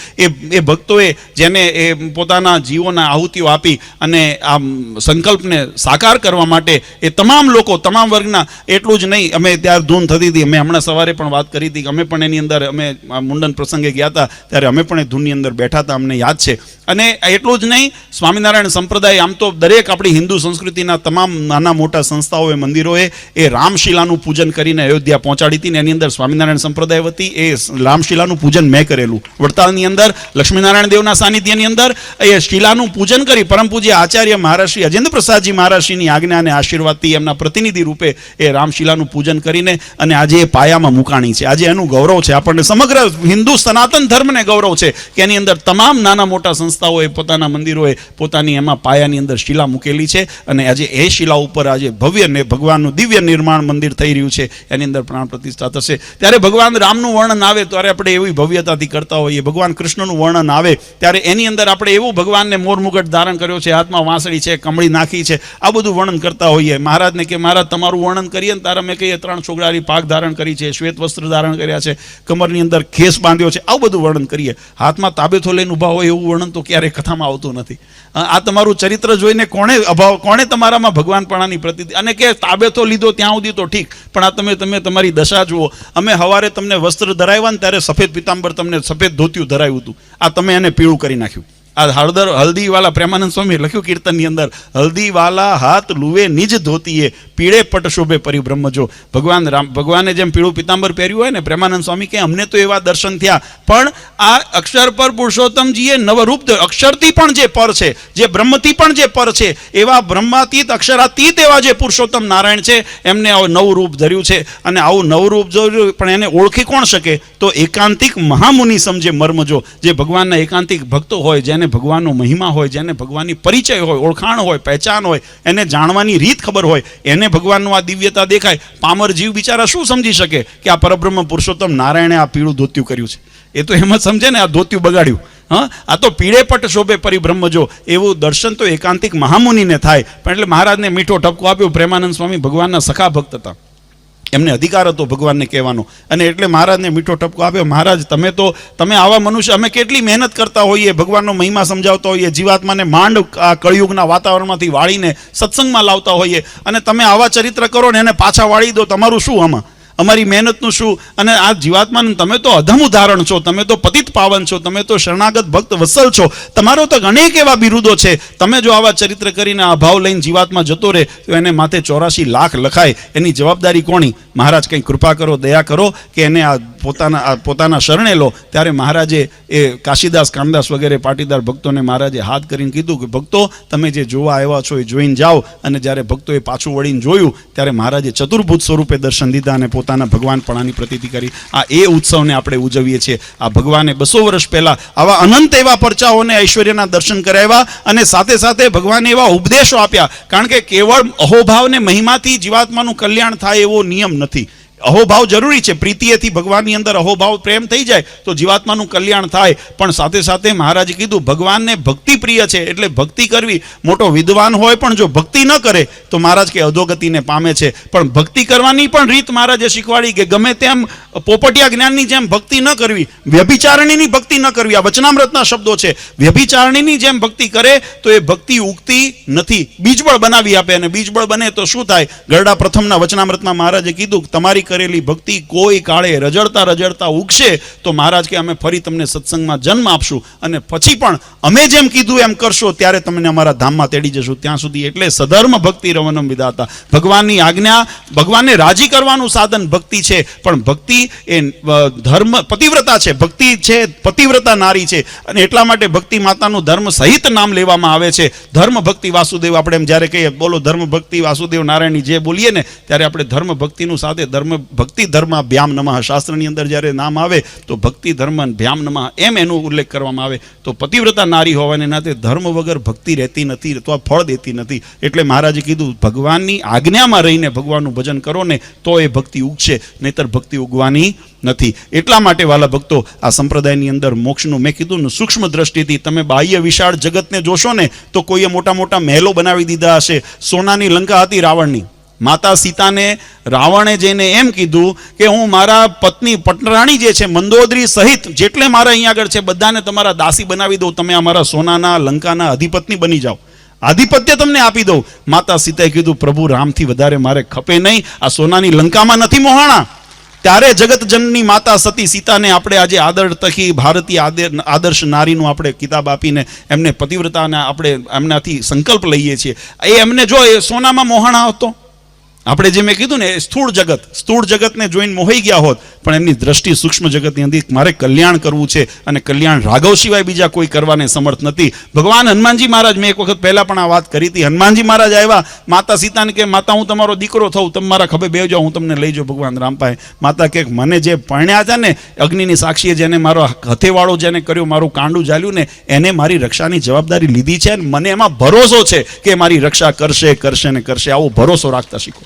એ ભક્તોએ જેને એ પોતાના જીવોના આહુતિઓ આપી અને આ સંકલ્પને સાકાર કરવા માટે એ તમામ લોકો, તમામ વર્ગના, એટલું જ નહીં, અમે ત્યારે ધૂન થતી હતી, અમે હમણાં સવારે પણ વાત કરી હતી કે અમે પણ એની અંદર, અમે મુંડન પ્રસંગે ગયા હતા ત્યારે અમે પણ એ ધૂનની અંદર બેઠા હતા, અમને યાદ છે. અને એટલું જ નહીં, સ્વામિનારાયણ સંપ્રદાય, આમ તો દરેક આપણી હિન્દુ સંસ્કૃતિના તમામ નાના મોટા સંસ્થાઓએ, મંદિરોએ એ રામશિલાનું પૂજન કરીને અયોધ્યા પહોંચાડી હતી ને એની અંદર સ્વામિનારાયણ સંપ્રદાય વતી એ રામશિલાનું પૂજન મેં કરેલું. વડતાલની અંદર લક્ષ્મીનારાયણ દેવના સાનિધ્યની અંદર એ શિલાનું પૂજન કરી પરમ પૂજ્ય આચાર્ય મહારાજ શ્રી અજેન્દ્ર પ્રસાદજી મહારાજશ્રીની આજ્ઞા અને આશીર્વાદથી એમના પ્રતિનિધિ રૂપે એ રામશિલાનું પૂજન કરીને અને આજે એ પાયામાં મુકાણી છે. આજે એનું ગૌરવ છે. આપણને સમગ્ર હિન્દુ સનાતન ધર્મને ગૌરવ છે કે એની અંદર તમામ નાના મોટા સંસ્થાઓએ, પોતાના મંદિરોએ પોતાની એમાં પાયાની અંદર શિલા મૂકેલી છે અને આજે એ શિલા ઉપર આજે ભવ્ય ને ભગવાનનું દિવ્ય નિર્માણ મંદિર થઈ રહ્યું છે. એની અંદર પ્રાણ પ્રતિષ્ઠા થશે. ત્યારે ભગવાન રામનું વર્ણન આવે ત્યારે આપણે એવી ભવ્યતાથી કરતા હોઈએ. ભગવાન કૃષ્ણનું વર્ણન આવે ત્યારે એની અંદર આપણે એવું ભગવાનને મોરમુગટ ધારણ કર્યો છે, હાથમાં વાંસળી છે, કમળી નાખી છે, આ બધું વર્ણન કરતા હોઈએ. મહારાજને કે મહારાજ તમારું વર્ણન કરીએ ને ત્યારે અમે કહીએ 3 છોકરાની પાક ધારણ કરી છે, શ્વેત વસ્ત્ર ધારણ કર્યા છે, કમરની અંદર ખેસ બાંધ્યો છે, આવું બધું વર્ણન કરીએ. હાથમાં તાબેથો લઈને ઊભા હોય એવું વર્ણન તો ક્યારેય કથામાં આવતું નથી. આ તમારું ચરિત્ર જોઈને કોણે તમારામાં ભગવાનપણાની પ્રતીતિ, અને કે તાબેથો લીધો ત્યાં સુધી તો ઠીક, પણ આ તમે તમારી દશા જુઓ. અમે સવારે તમને વસ્ત્ર ધરાવ્યા ને ત્યારે સફેદ પિતાંબર, તમને સફેદ ધોતિયું ધરાવ્યું હતું, આ તમે એને પીળું કરી નાખ્યું. આ હલ્દીવાલા પ્રેમાનંદ સ્વામી લખ્યું કીર્તનની અંદર, હલ્દીવાલા હાથ લુવે નિજ ધોતીએ, પીળે પટ શોભે પરિબ્રહ્મ જો. ભગવાને જેમ પીળું પિતાંબર પહેર્યું હોય ને, પ્રેમાનંદ સ્વામી કે અમને તો એવા દર્શન થયા, પણ આ અક્ષર પર પુરુષોત્તમજીએ નવરૂપ, અક્ષરથી પણ જે પર છે, જે બ્રહ્મથી પણ જે પર છે, એવા બ્રહ્માતીત, અક્ષરાતીત એવા જે પુરુષોત્તમ નારાયણ છે, એમને આવું નવું રૂપ ધર્યું છે. અને આવું નવું રૂપ જોયું પણ એને ઓળખી કોણ શકે? તો એકાંતિક મહામુનિ સમજે મર્મ જો. જે ભગવાનના એકાંતિક ભક્તો હોય, જેને ભગવાનનો મહિમા હોય, જેને ભગવાનની પરિચય હોય, ઓળખાણ હોય, પહેચાન હોય, એને જાણવાની રીત ખબર હોય, એને ભગવાનનું આ દિવ્યતા દેખાય. પામર જીવ બિચારા શું સમજી શકે કે આ પરબ્રહ્મ પુરુષોત્તમ નારાયણે આ પીળું ધોતિયું કર્યું છે? એ તો એમ જ સમજે ને આ ધોતિયું બગાડ્યું. આ તો પીળે પટ શોભે પરિબ્રહ્મ જો. એવું દર્શન તો એકાંતિક મહામુનિને થાય. પણ એટલે મહારાજને મીઠો ઠપકો આપ્યો. પ્રેમાનંદ સ્વામી ભગવાનના સખા ભક્ત હતા, એમને અધિકાર હતો ભગવાનને કહેવાનો, અને એટલે મહારાજને મીઠો ઠપકો આપ્યો. મહારાજ તમે આવા મનુષ્ય, અમે કેટલી મહેનત કરતા હોઈએ, ભગવાનનો મહિમા સમજાવતા હોઈએ, જીવાત્માને માંડ આ કળિયુગના વાતાવરણમાંથી વાળીને સત્સંગમાં લાવતા હોઈએ, અને તમે આવા ચરિત્ર કરો ને એને પાછા વાળી દો. તમારું શું આમાં? અમારી મહેનતનું શું? અને આ જીવાત્માને તમે તો અધમ ઉદાહરણ છો, તમે તો પતિત પાવન છો, તમે તો શરણાગત ભક્ત વત્સલ છો, તમારો તો અનેક એવા બિરુદો છે. તમે જો આવા ચરિત્ર કરીને આ ભાવ લઈને જીવાત્મા જતો રહે તો એને માથે 84 લાખ લખાય. એની જવાબદારી કોની? મહારાજ કંઈ કૃપા કરો, દયા કરો કે એને આ પોતાના શરણે લો, ત્યારે મહારાજે એ કાશીદાસ, કામદાસ વગેરે પાટીદાર ભક્તોને મહારાજે હાથ કરીને કીધું કે ભક્તો તમે જે જોવા આવ્યા છો એ જોઈને જાઓ. અને જ્યારે ભક્તોએ પાછું વળીને જોયું ત્યારે મહારાજે ચતુર્ભુજ સ્વરૂપે દર્શન દીધા અને પોતાના ભગવાનપણાની પ્રતીતિ કરી. આ એ ઉત્સવને આપણે ઉજવીએ છીએ. આ ભગવાને 200 વર્ષ પહેલા આવા અનંત એવા પરચાઓને ઐશ્વર્યના દર્શન કરાવ્યા અને સાથે સાથે ભગવાને એવા ઉપદેશો આપ્યા. કારણ કે કેવળ અહોભાવને મહિમાથી જીવાત્માનું કલ્યાણ થાય એવો નિયમ નથી. અહોભાવ જરૂરી છે. પ્રીતિએથી ભગવાનની અંદર અહોભાવ પ્રેમ થઈ જાય તો જીવાત્માનું કલ્યાણ થાય. પણ સાથે સાથે મહારાજે કીધું ભગવાનને ભક્તિ પ્રિય છે એટલે ભક્તિ કરવી. મોટો વિદ્વાન હોય પણ જો ભક્તિ ન કરે તો મહારાજ કે અધોગતિને પામે છે. પણ ભક્તિ કરવાની પણ રીત મહારાજે શીખવાડી કે ગમે તેમ પોપટિયા જ્ઞાનની જેમ ભક્તિ ન કરવી, વ્યભિચારણીની ભક્તિ ન કરવી. આ વચનામૃતના શબ્દો છે. વ્યભિચારણીની જેમ ભક્તિ કરે તો એ ભક્તિ ઉગતી નથી, બીજબળ બનાવી આપે. અને બીજબળ બને તો શું થાય? ગરડા પ્રથમના વચનામૃતમાં મહારાજે કીધું તમારી કરેલી ભક્તિ કોઈ કાળે રજડતા રજડતા ઉગશે તો મહારાજ કે અમે ફરી તમને સત્સંગમાં જન્મ આપશું અને પછી પણ અમે જેમ કીધું એમ કરશો ત્યારે તમને અમારા ધામમાં તેડી જશું. ત્યાં સુધી એટલે સધર્મ ભક્તિ રવનમ વિધાતા. ભગવાનની આજ્ઞા, ભગવાનને રાજી કરવાનું સાધન ભક્તિ છે. પણ ભક્તિ એ ધર્મ પતિવ્રતા છે. ભક્તિ છે પતિવ્રતા નારી છે. અને એટલા માટે ભક્તિ માતાનું ધર્મ સહિત નામ લેવામાં આવે છે. ધર્મ ભક્તિ વાસુદેવ. આપણે એમ જ્યારે કહીએ બોલો ધર્મ ભક્તિ વાસુદેવ નારાયણની જે બોલીએ ને ત્યારે આપણે ધર્મ ભક્તિનું સાથે ભક્તિ ધર્મ ભ્યામ નમઃ શાસ્ત્રની અંદર જ્યારે નામ આવે તો ભક્તિ ધર્મ ભ્યામ નમઃ એમ એનો ઉલ્લેખ કરવામાં આવે. તો પતિવ્રતા નારી હોવાને નાતે ધર્મ વગર ભક્તિ રહેતી નથી, તો ફળ દેતી નથી. એટલે મહારાજે કીધું ભગવાનની આજ્ઞામાં રહીને ભગવાનનું ભજન કરો ને તો એ ભક્તિ ઉગશે, નહીતર ભક્તિ ઉગવાની નથી. એટલા માટે વાલા ભક્તો આ સંપ્રદાયની અંદર મોક્ષનું મેં કીધું ને સૂક્ષ્મ દ્રષ્ટિથી તમે બાહ્ય વિશાળ જગતને જોશો ને તો કોઈએ મોટા મોટા મહેલો બનાવી દીધા હશે. સોનાની લંકા હતી રાવણની. માતા સીતાને રાવણે જઈને એમ કીધું કે હું મારા પત્ની પટરાણી જે છે મંદોદરી સહિત જેટલે મારા અહીંયા આગળ છે બધાને તમારા દાસી બનાવી દઉં, તમે અમારા સોનાના લંકાના અધિપત્ની બની જાઓ, આધિપત્ય તમને આપી દઉં. માતા સીતાએ કીધું પ્રભુ રામથી વધારે મારે ખપે નહીં, આ સોનાની લંકામાં નથી મોહાણા. ત્યારે જગતજનની માતા સતી સીતાને આપણે આજે આદર તકી ભારતીય આદર્શ નારીનું આપણે કિતાબ આપીને એમને પતિવ્રતાના આપણે એમનાથી સંકલ્પ લઈએ છીએ. એ એમને જો એ સોનામાં મોહાણા હતો. આપણે જે મેં કીધું ને સ્થૂળ જગતને જોઈને મોહાઈ ગયા હોત, પણ એમની દ્રષ્ટિ સૂક્ષ્મ જગતની અંદર મારે કલ્યાણ કરવું છે અને કલ્યાણ રાઘવ સિવાય બીજા કોઈ કરવાને સમર્થ નથી. ભગવાન હનુમાનજી મહારાજ, મેં એક વખત પહેલા પણ આ વાત કરી હતી, હનુમાનજી મહારાજ આવ્યા માતા સીતાને કે માતા હું તમારો દીકરો થઉં, તમે મારા ખભે બેસજો, હું તમને લઈ જાઉં ભગવાન રામ પાસે. માતા કે મને જે પરણ્યા હતા ને અગ્નિની સાક્ષીએ જેને મારો હથેવાળો જેને કર્યો, મારું કાંડું ઝાલ્યું ને એને મારી રક્ષાની જવાબદારી લીધી છે અને મને એમાં ભરોસો છે કે મારી રક્ષા કરશે કરશે ને કરશે. આવો ભરોસો રાખતા શીખો.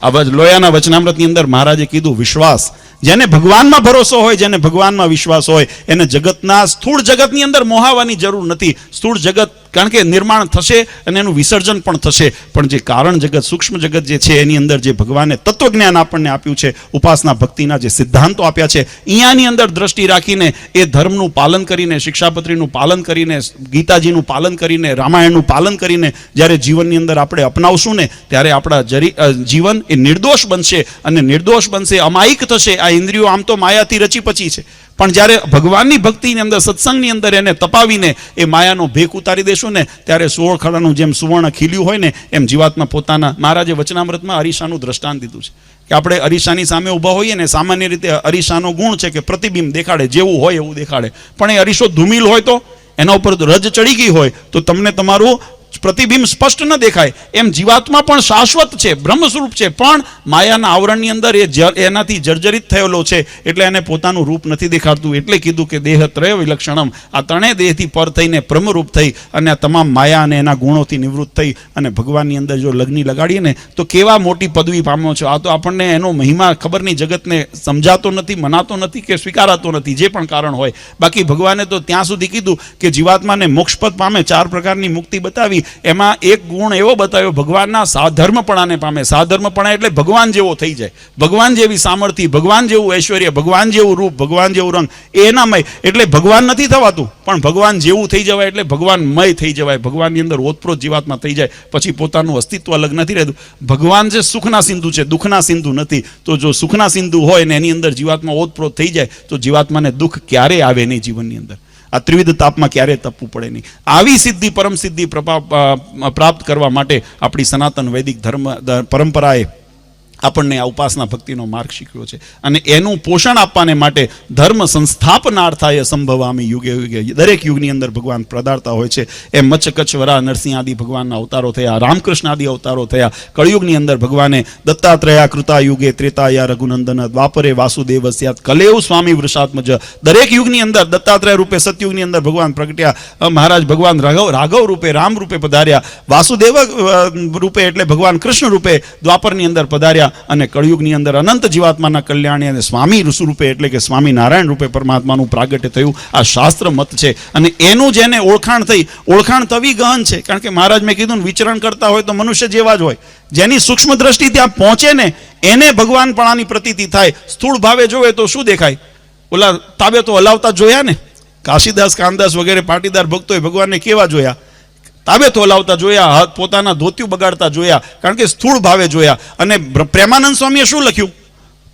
આ લોયાના વચનામૃતની અંદર મહારાજે કીધું વિશ્વાસ. જેને ભગવાનમાં ભરોસો હોય, જેને ભગવાનમાં વિશ્વાસ હોય એને જગતના સ્થૂળ જગતની અંદર મોહાવાની જરૂર નથી. સ્થૂળ જગત કારણ કે નિર્માણ થશે અને એનું વિસર્જન પણ થશે, પણ જે કારણ જગત સૂક્ષ્મ જગત જે છે એની અંદર જે ભગવાને તત્વજ્ઞાન આપણને આપ્યું છે, ઉપાસના ભક્તિના જે સિદ્ધાંતો આપ્યા છે, અહીંયાની અંદર દ્રષ્ટિ રાખીને એ ધર્મનું પાલન કરીને, શિક્ષાપત્રીનું પાલન કરીને, ગીતાજીનું પાલન કરીને, રામાયણનું પાલન કરીને જ્યારે જીવનની અંદર આપણે અપનાવશું ને ત્યારે આપણા જીવન એ નિર્દોષ બનશે. અને નિર્દોષ બનશે, અમાયિક થશે. આ ઇન્દ્રિયો આમ તો માયાથી રચી પચી છે, પણ જ્યારે ભગવાનની ભક્તિની અંદર સત્સંગની અંદર એને તપાવીને એ માયાનો ભેખ ઉતારી દેશું ને ત્યારે 16 ખડાનું જેમ સુવર્ણ ખીલ્યું હોય ને એમ જીવાત્મા પોતાના, મહારાજે વચનામૃતમાં અરીસાનું દ્રષ્ટાંત દીધું છે કે આપણે અરીસાની સામે ઊભા હોઈએ ને, સામાન્ય રીતે અરીસાનો ગુણ છે કે પ્રતિબિંબ દેખાડે, જેવું હોય એવું દેખાડે. પણ એ અરીસો ધૂમિલ હોય તો એના ઉપર રજ ચડી ગઈ હોય તો તમને તમારું પ્રતિબિંબ સ્પષ્ટ ન દેખાય. એમ જીવાત્મા પણ શાશ્વત છે, બ્રહ્મ સ્વરૂપ છે, પણ માયાના આવરણની અંદર એનાથી જર્જરિત થયેલો છે એટલે એને પોતાનું રૂપ નથી દેખાડતું. એટલે કીધું કે દેહ ત્રય વિલક્ષણમ, આ ત્રણેય દેહથી પર થઈને બ્રહ્મરૂપ થઈ અને આ તમામ માયા અને એના ગુણોથી નિવૃત્ત થઈ અને ભગવાનની અંદર જો લગ્ની લગાડીએ ને તો કેવા મોટી પદવી પામ્યો છે. આ તો આપણને એનો મહિમા ખબર નહીં, જગતને સમજાતો નથી, મનાતો નથી કે સ્વીકારાતો નથી, જે પણ કારણ હોય. બાકી ભગવાને તો ત્યાં સુધી કીધું કે જીવાત્માને મોક્ષપદ પામે, 4 પ્રકારની મુક્તિ બતાવી. એમાં એક ગુણ એવો બતાવ્યો ભગવાનના સાધર્મપણાને પામે. સાધર્મપણા એટલે ભગવાન જેવો થઈ જાય, ભગવાન જેવી સામર્થ્ય, ભગવાન જેવું ઐશ્વર્ય, ભગવાન જેવું રૂપ, ભગવાન જેવું રંગ, એનામય. એટલે ભગવાન નથી થવાતું પણ ભગવાન જેવું થઈ જવાય એટલે ભગવાનમય થઈ જવાય. ભગવાનની અંદર ઓતપ્રોત જીવાત્મા થઈ જાય પછી પોતાનું અસ્તિત્વ અલગ નથી રહેતું. ભગવાન જે સુખના સિંધુ છે, દુઃખના સિંધુ નથી. તો જો સુખના સિંધુ હોય ને એની અંદર જીવાત્મા ઓતપ્રોત થઈ જાય તો જીવાત્માને દુઃખ ક્યારેય આવે નહીં જીવનની અંદર. આ ત્રિવિધ તાપમાં ક્યારેય તપવું પડે નહીં. આવી સિદ્ધિ પરમ સિદ્ધિ પ્રાપ્ત કરવા માટે આપણી સનાતન વૈદિક ધર્મ પરંપરાએ આપણને આ ઉપાસના ભક્તિનો માર્ગ શીખ્યો છે અને એનું પોષણ આપવાને માટે ધર્મ સંસ્થાપનાર્થાય સંભવામી યુગે યુગે દરેક યુગની અંદર ભગવાન પધારતા હોય છે. એ મચ્છ કચ્છ વરા નરસિંહ આદિ ભગવાનના અવતારો થયા, રામકૃષ્ણ આદિ અવતારો થયા. કળિયુગની અંદર ભગવાને દત્તાત્રેયા કૃતા યુગે ત્રેતાયા રઘુનંદન દ્વાપરે વાસુદેવ સ્યાત કલેવ સ્વામી વૃષાત્મજ. દરેક યુગની અંદર દત્તાત્રેય રૂપે સતયુગની અંદર ભગવાન પ્રગટ્યા, મહારાજ ભગવાન રાઘવ રૂપે રામ રૂપે પધાર્યા, વાસુદેવ રૂપે એટલે ભગવાન કૃષ્ણ રૂપે દ્વાપરની અંદર પધાર્યા અને કળિયુગની અંદર અનંત જીવાત્માના કલ્યાણી અને સ્વામી રૂપે એટલે કે સ્વામી નારાયણ રૂપે પરમાત્માનું પ્રાગટ્ય થયું. આ શાસ્ત્ર મત છે અને એનું જેને ઓળખાણ થઈ, ઓળખાણ તવી ગહન છે. કારણ કે મહારાજ મેં કીધું વિચરણ કરતા હોય તો મનુષ્ય જેવા જ હોય. જેની સૂક્ષ્મ દ્રષ્ટિ ત્યાં પહોંચે ને એને ભગવાનપણાની પ્રતીતિ થાય. સ્થૂળ ભાવે જોવે તો શું દેખાય? ઓલા તાબે તો હલાવતા જોયા ને, કાશીદાસ કામદાસ વગેરે પાટીદાર ભક્તોએ ભગવાનને કેવા જોયા? તાબે તો હલાવતા જોયા, હાથ પોતાના ધોતિયું બગાડતા જોયા, કારણ કે સ્થૂળ ભાવે જોયા. અને પ્રેમાનંદ સ્વામીએ શું લખ્યું?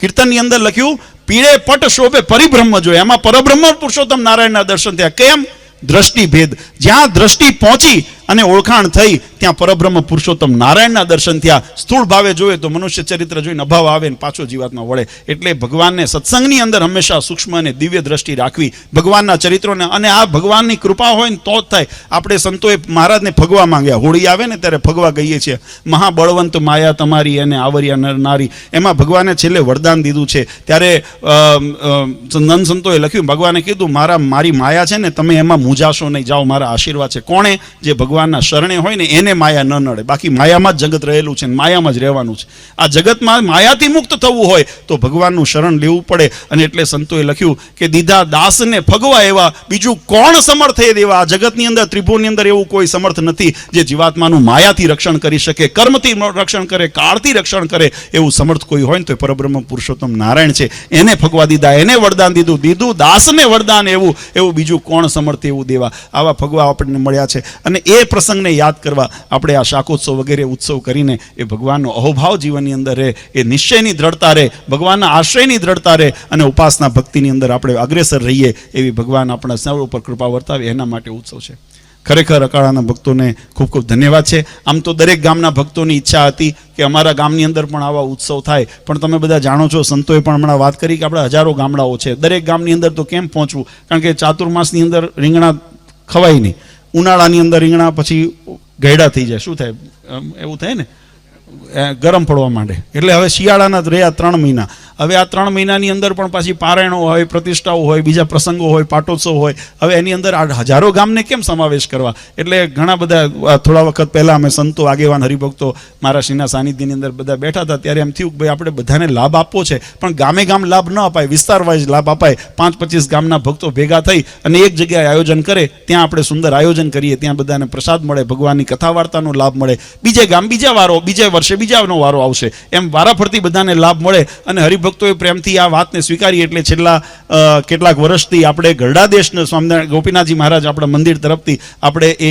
કીર્તનની અંદર લખ્યું, પીળે પટ શોભે પરિબ્રહ્મ જોયા. એમાં પરબ્રહ્મ પુરુષોત્તમ નારાયણના દર્શન થયા. કેમ? દ્રષ્ટિ ભેદ. જ્યાં દ્રષ્ટિ પહોંચી અને ઓળખાણ થઈ ત્યાં પરબ્રહ્મ પુરુષોત્તમ નારાયણના દર્શન થયા. સ્થૂળ ભાવે જોવે તો મનુષ્ય ચરિત્ર જોઈને અભાવ આવે ને પાછો જીવાતમાં વળે. એટલે ભગવાનને સત્સંગની અંદર હંમેશા સૂક્ષ્મ અને દિવ્ય દ્રષ્ટિ રાખવી, ભગવાનના ચરિત્રોને. અને આ ભગવાનની કૃપા હોય ને તો જ થાય. આપણે સંતોએ મહારાજને ફગવા માંગ્યા. હોળી આવે ને ત્યારે ફગવા ગઈએ છીએ, મહાબળવંત માયા તમારી અને આવરિયા નર નારી. એમાં ભગવાને છેલ્લે વરદાન દીધું છે. ત્યારે નંદ સંતોએ લખ્યું, ભગવાને કીધું મારી માયા છે ને તમે એમાં મૂંઝાશો નહીં, જાઓ મારા આશીર્વાદ છે. કોણે? જે ભગવાનના શરણે હોય ને એને માયા ન નડે. બાકી માયામાં જ જગત રહેલું છે, માયામાં જ રહેવાનું છે. આ જગતમાં માયાથી મુક્ત થવું હોય તો ભગવાનનું શરણ લેવું પડે. અને એટલે સંતોએ લખ્યું કે દીધા દાસને ફગવા એવા બીજું કોણ સમર્થ એ દેવા. આ જગતની અંદર ત્રિભુવનની અંદર એવું કોઈ સમર્થ નથી જે જીવાત્માનું માયાથી રક્ષણ કરી શકે, કર્મથી રક્ષણ કરે, કાળથી રક્ષણ કરે. એવું સમર્થ કોઈ હોય ને તો પરબ્રહ્મ પુરુષોત્તમ નારાયણ છે. એને ફગવા દીધા, એને વરદાન દીધું દાસને વરદાન એવું બીજું કોણ સમર્થ એવું દેવા. આવા ફગવા આપણને મળ્યા છે. અને એ પ્રસંગને યાદ કરવા આપણે આ શાકોત્સવ વગેરે ઉત્સવ કરીને એ ભગવાનનો અહોભાવ જીવનની અંદર રહે, એ નિશ્ચયની દ્રઢતા રહે, ભગવાનના આશ્રયની દ્રઢતા રહે અને ઉપાસના ભક્તિની અંદર આપણે અગ્રેસર રહીએ એવી ભગવાન આપણા સૌ ઉપર કૃપા વર્તાવે એના માટે ઉત્સવ છે. ખરેખર અકાળાના ભક્તોને ખૂબ ખૂબ ધન્યવાદ છે. આમ તો દરેક ગામના ભક્તોની ઈચ્છા હતી કે અમારા ગામની અંદર પણ આવા ઉત્સવ થાય, પણ તમે બધા જાણો છો, સંતોએ પણ હમણાં વાત કરી કે આપણે હજારો ગામડાઓ છે. દરેક ગામની અંદર તો કેમ પહોંચવું? કારણ કે ચાતુર્માસની અંદર રીંગણા ખવાય નહીં, ઉનાળાની અંદર રીંગણા પછી ગયડા થઈ જાય. શું થાય? એવું થાય ને, ગરમ પડવા માંડે. એટલે હવે શિયાળાના રહ્યા 3 મહિના. હવે આ 3 મહિનાની અંદર પણ પાછી પારાયણો હોય, પ્રતિષ્ઠાઓ હોય, બીજા પ્રસંગો હોય, પાટોત્સવ હોય. હવે એની અંદર આ હજારો ગામને કેમ સમાવેશ કરવા? એટલે ઘણા બધા થોડા વખત પહેલાં અમે સંતો, આગેવાન, હરિભક્તો મહારાજશ્રીના સાનિધ્યની અંદર બધા બેઠા હતા. ત્યારે એમ થયું કે ભાઈ આપણે બધાને લાભ આપવો છે, પણ ગામે ગામ લાભ ન અપાય, વિસ્તાર વાઇઝ લાભ અપાય. 5-25 ગામના ભક્તો ભેગા થઈ અને એક જગ્યાએ આયોજન કરે, ત્યાં આપણે સુંદર આયોજન કરીએ, ત્યાં બધાને પ્રસાદ મળે, ભગવાનની કથા વાર્તાનો લાભ મળે. બીજે ગામ બીજા વર્ષે બીજાનો વારો આવશે, એમ વારાફરતી બધાને લાભ મળે. અને હરિભક્તોએ પ્રેમથી આ વાતને સ્વીકારી. એટલે છેલ્લા કેટલાક વર્ષથી આપણે ગરડાદેશના સ્વામિનારાયણ ગોપીનાથજી મહારાજ આપણા મંદિર તરફથી આપણે એ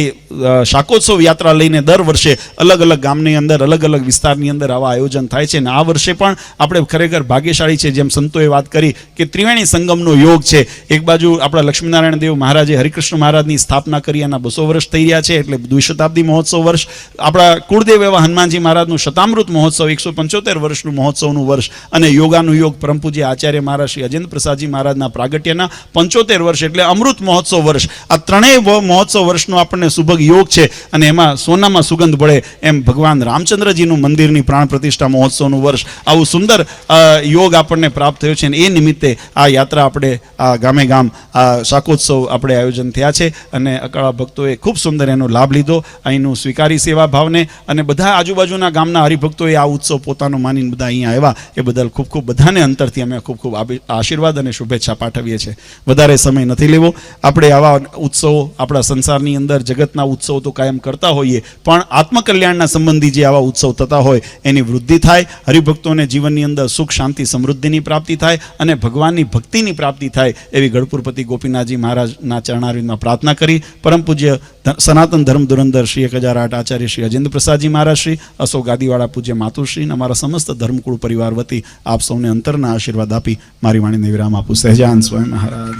શાકોત્સવ યાત્રા લઈને દર વર્ષે અલગ અલગ ગામની અંદર, અલગ અલગ વિસ્તારની અંદર આવા આયોજન થાય છે. અને આ વર્ષે પણ આપણે ખરેખર ભાગ્યશાળી છે. જેમ સંતોએ વાત કરી કે ત્રિવેણી સંગમનો યોગ છે. એક બાજુ આપણા લક્ષ્મીનારાયણ દેવ મહારાજે હરિકૃષ્ણ મહારાજની સ્થાપના કરી, એના 200 વર્ષ થઈ રહ્યા છે, એટલે દ્વિશતાબ્દી મહોત્સવ વર્ષ. આપણા કુળદેવ એવા હનુમાનજી મહારાજનું શતામૃત મહોત્સવ, 175 વર્ષનું મહોત્સવનું વર્ષ. અને યોગાનુયોગ પરમ પૂજ્ય આચાર્ય મહારાજ શ્રી અજેન્દ્ર પ્રસાદજી મહારાજના પ્રાગટ્યના 75 વર્ષ એટલે અમૃત મહોત્સવ વર્ષ. આ ત્રણેય મહોત્સવ વર્ષનો આપણને સુભગ યોગ છે. અને એમાં સોનામાં સુગંધ ભળે એમ ભગવાન રામચંદ્રજીનું મંદિરની પ્રાણ પ્રતિષ્ઠા મહોત્સવનું વર્ષ. આવું સુંદર યોગ આપણને પ્રાપ્ત થયો છે. અને એ નિમિત્તે આ યાત્રા આપણે આ ગામે ગામ આ શાકોત્સવ આપણે આયોજન થયા છે. અને અકાળા ભક્તોએ ખૂબ સુંદર એનો લાભ લીધો, અહીંનું સ્વીકારી સેવા ભાવને. અને બધા આજુબાજુના ગામના હરિભક્તોએ આ ઉત્સવ પોતાનો માનીને બધા અહીંયા આવ્યા. એ બદલ ખૂબ ખૂબ બધાને અંતરથી અમે ખૂબ ખૂબ આશીર્વાદ અને શુભેચ્છા પાઠવીએ છીએ. વધારે સમય નથી લેવો. આપણે આવા ઉત્સવો આપણા સંસારની અંદર જગતના ઉત્સવો તો કાયમ કરતા હોઈએ, પણ આત્મકલ્યાણના સંબંધી જે આવા ઉત્સવ થતા હોય એની વૃદ્ધિ થાય, હરિભક્તોને જીવનની અંદર સુખ, શાંતિ, સમૃદ્ધિની પ્રાપ્તિ થાય અને ભગવાનની ભક્તિની પ્રાપ્તિ થાય એવી ગઢપુરપતિ ગોપીનાથજી મહારાજના ચરણારવિંદમાં પ્રાર્થના કરી પરમ પૂજ્ય સનાતન ધર્મ ધુરંધર શ્રી 1008 આચાર્ય શ્રી અજેન્દ્ર પ્રસાદજી મહારાજ શ્રી, અશોક ગાદીવાળા પૂજ્ય માતુશ્રી અને અમારા સમસ્ત ધર્મકુળ પરિવાર વતી આપ સૌને અંતરના આશીર્વાદ આપી મારી વાણીને વિરામ આપું. સહેજાન સ્વયં મહારાજ.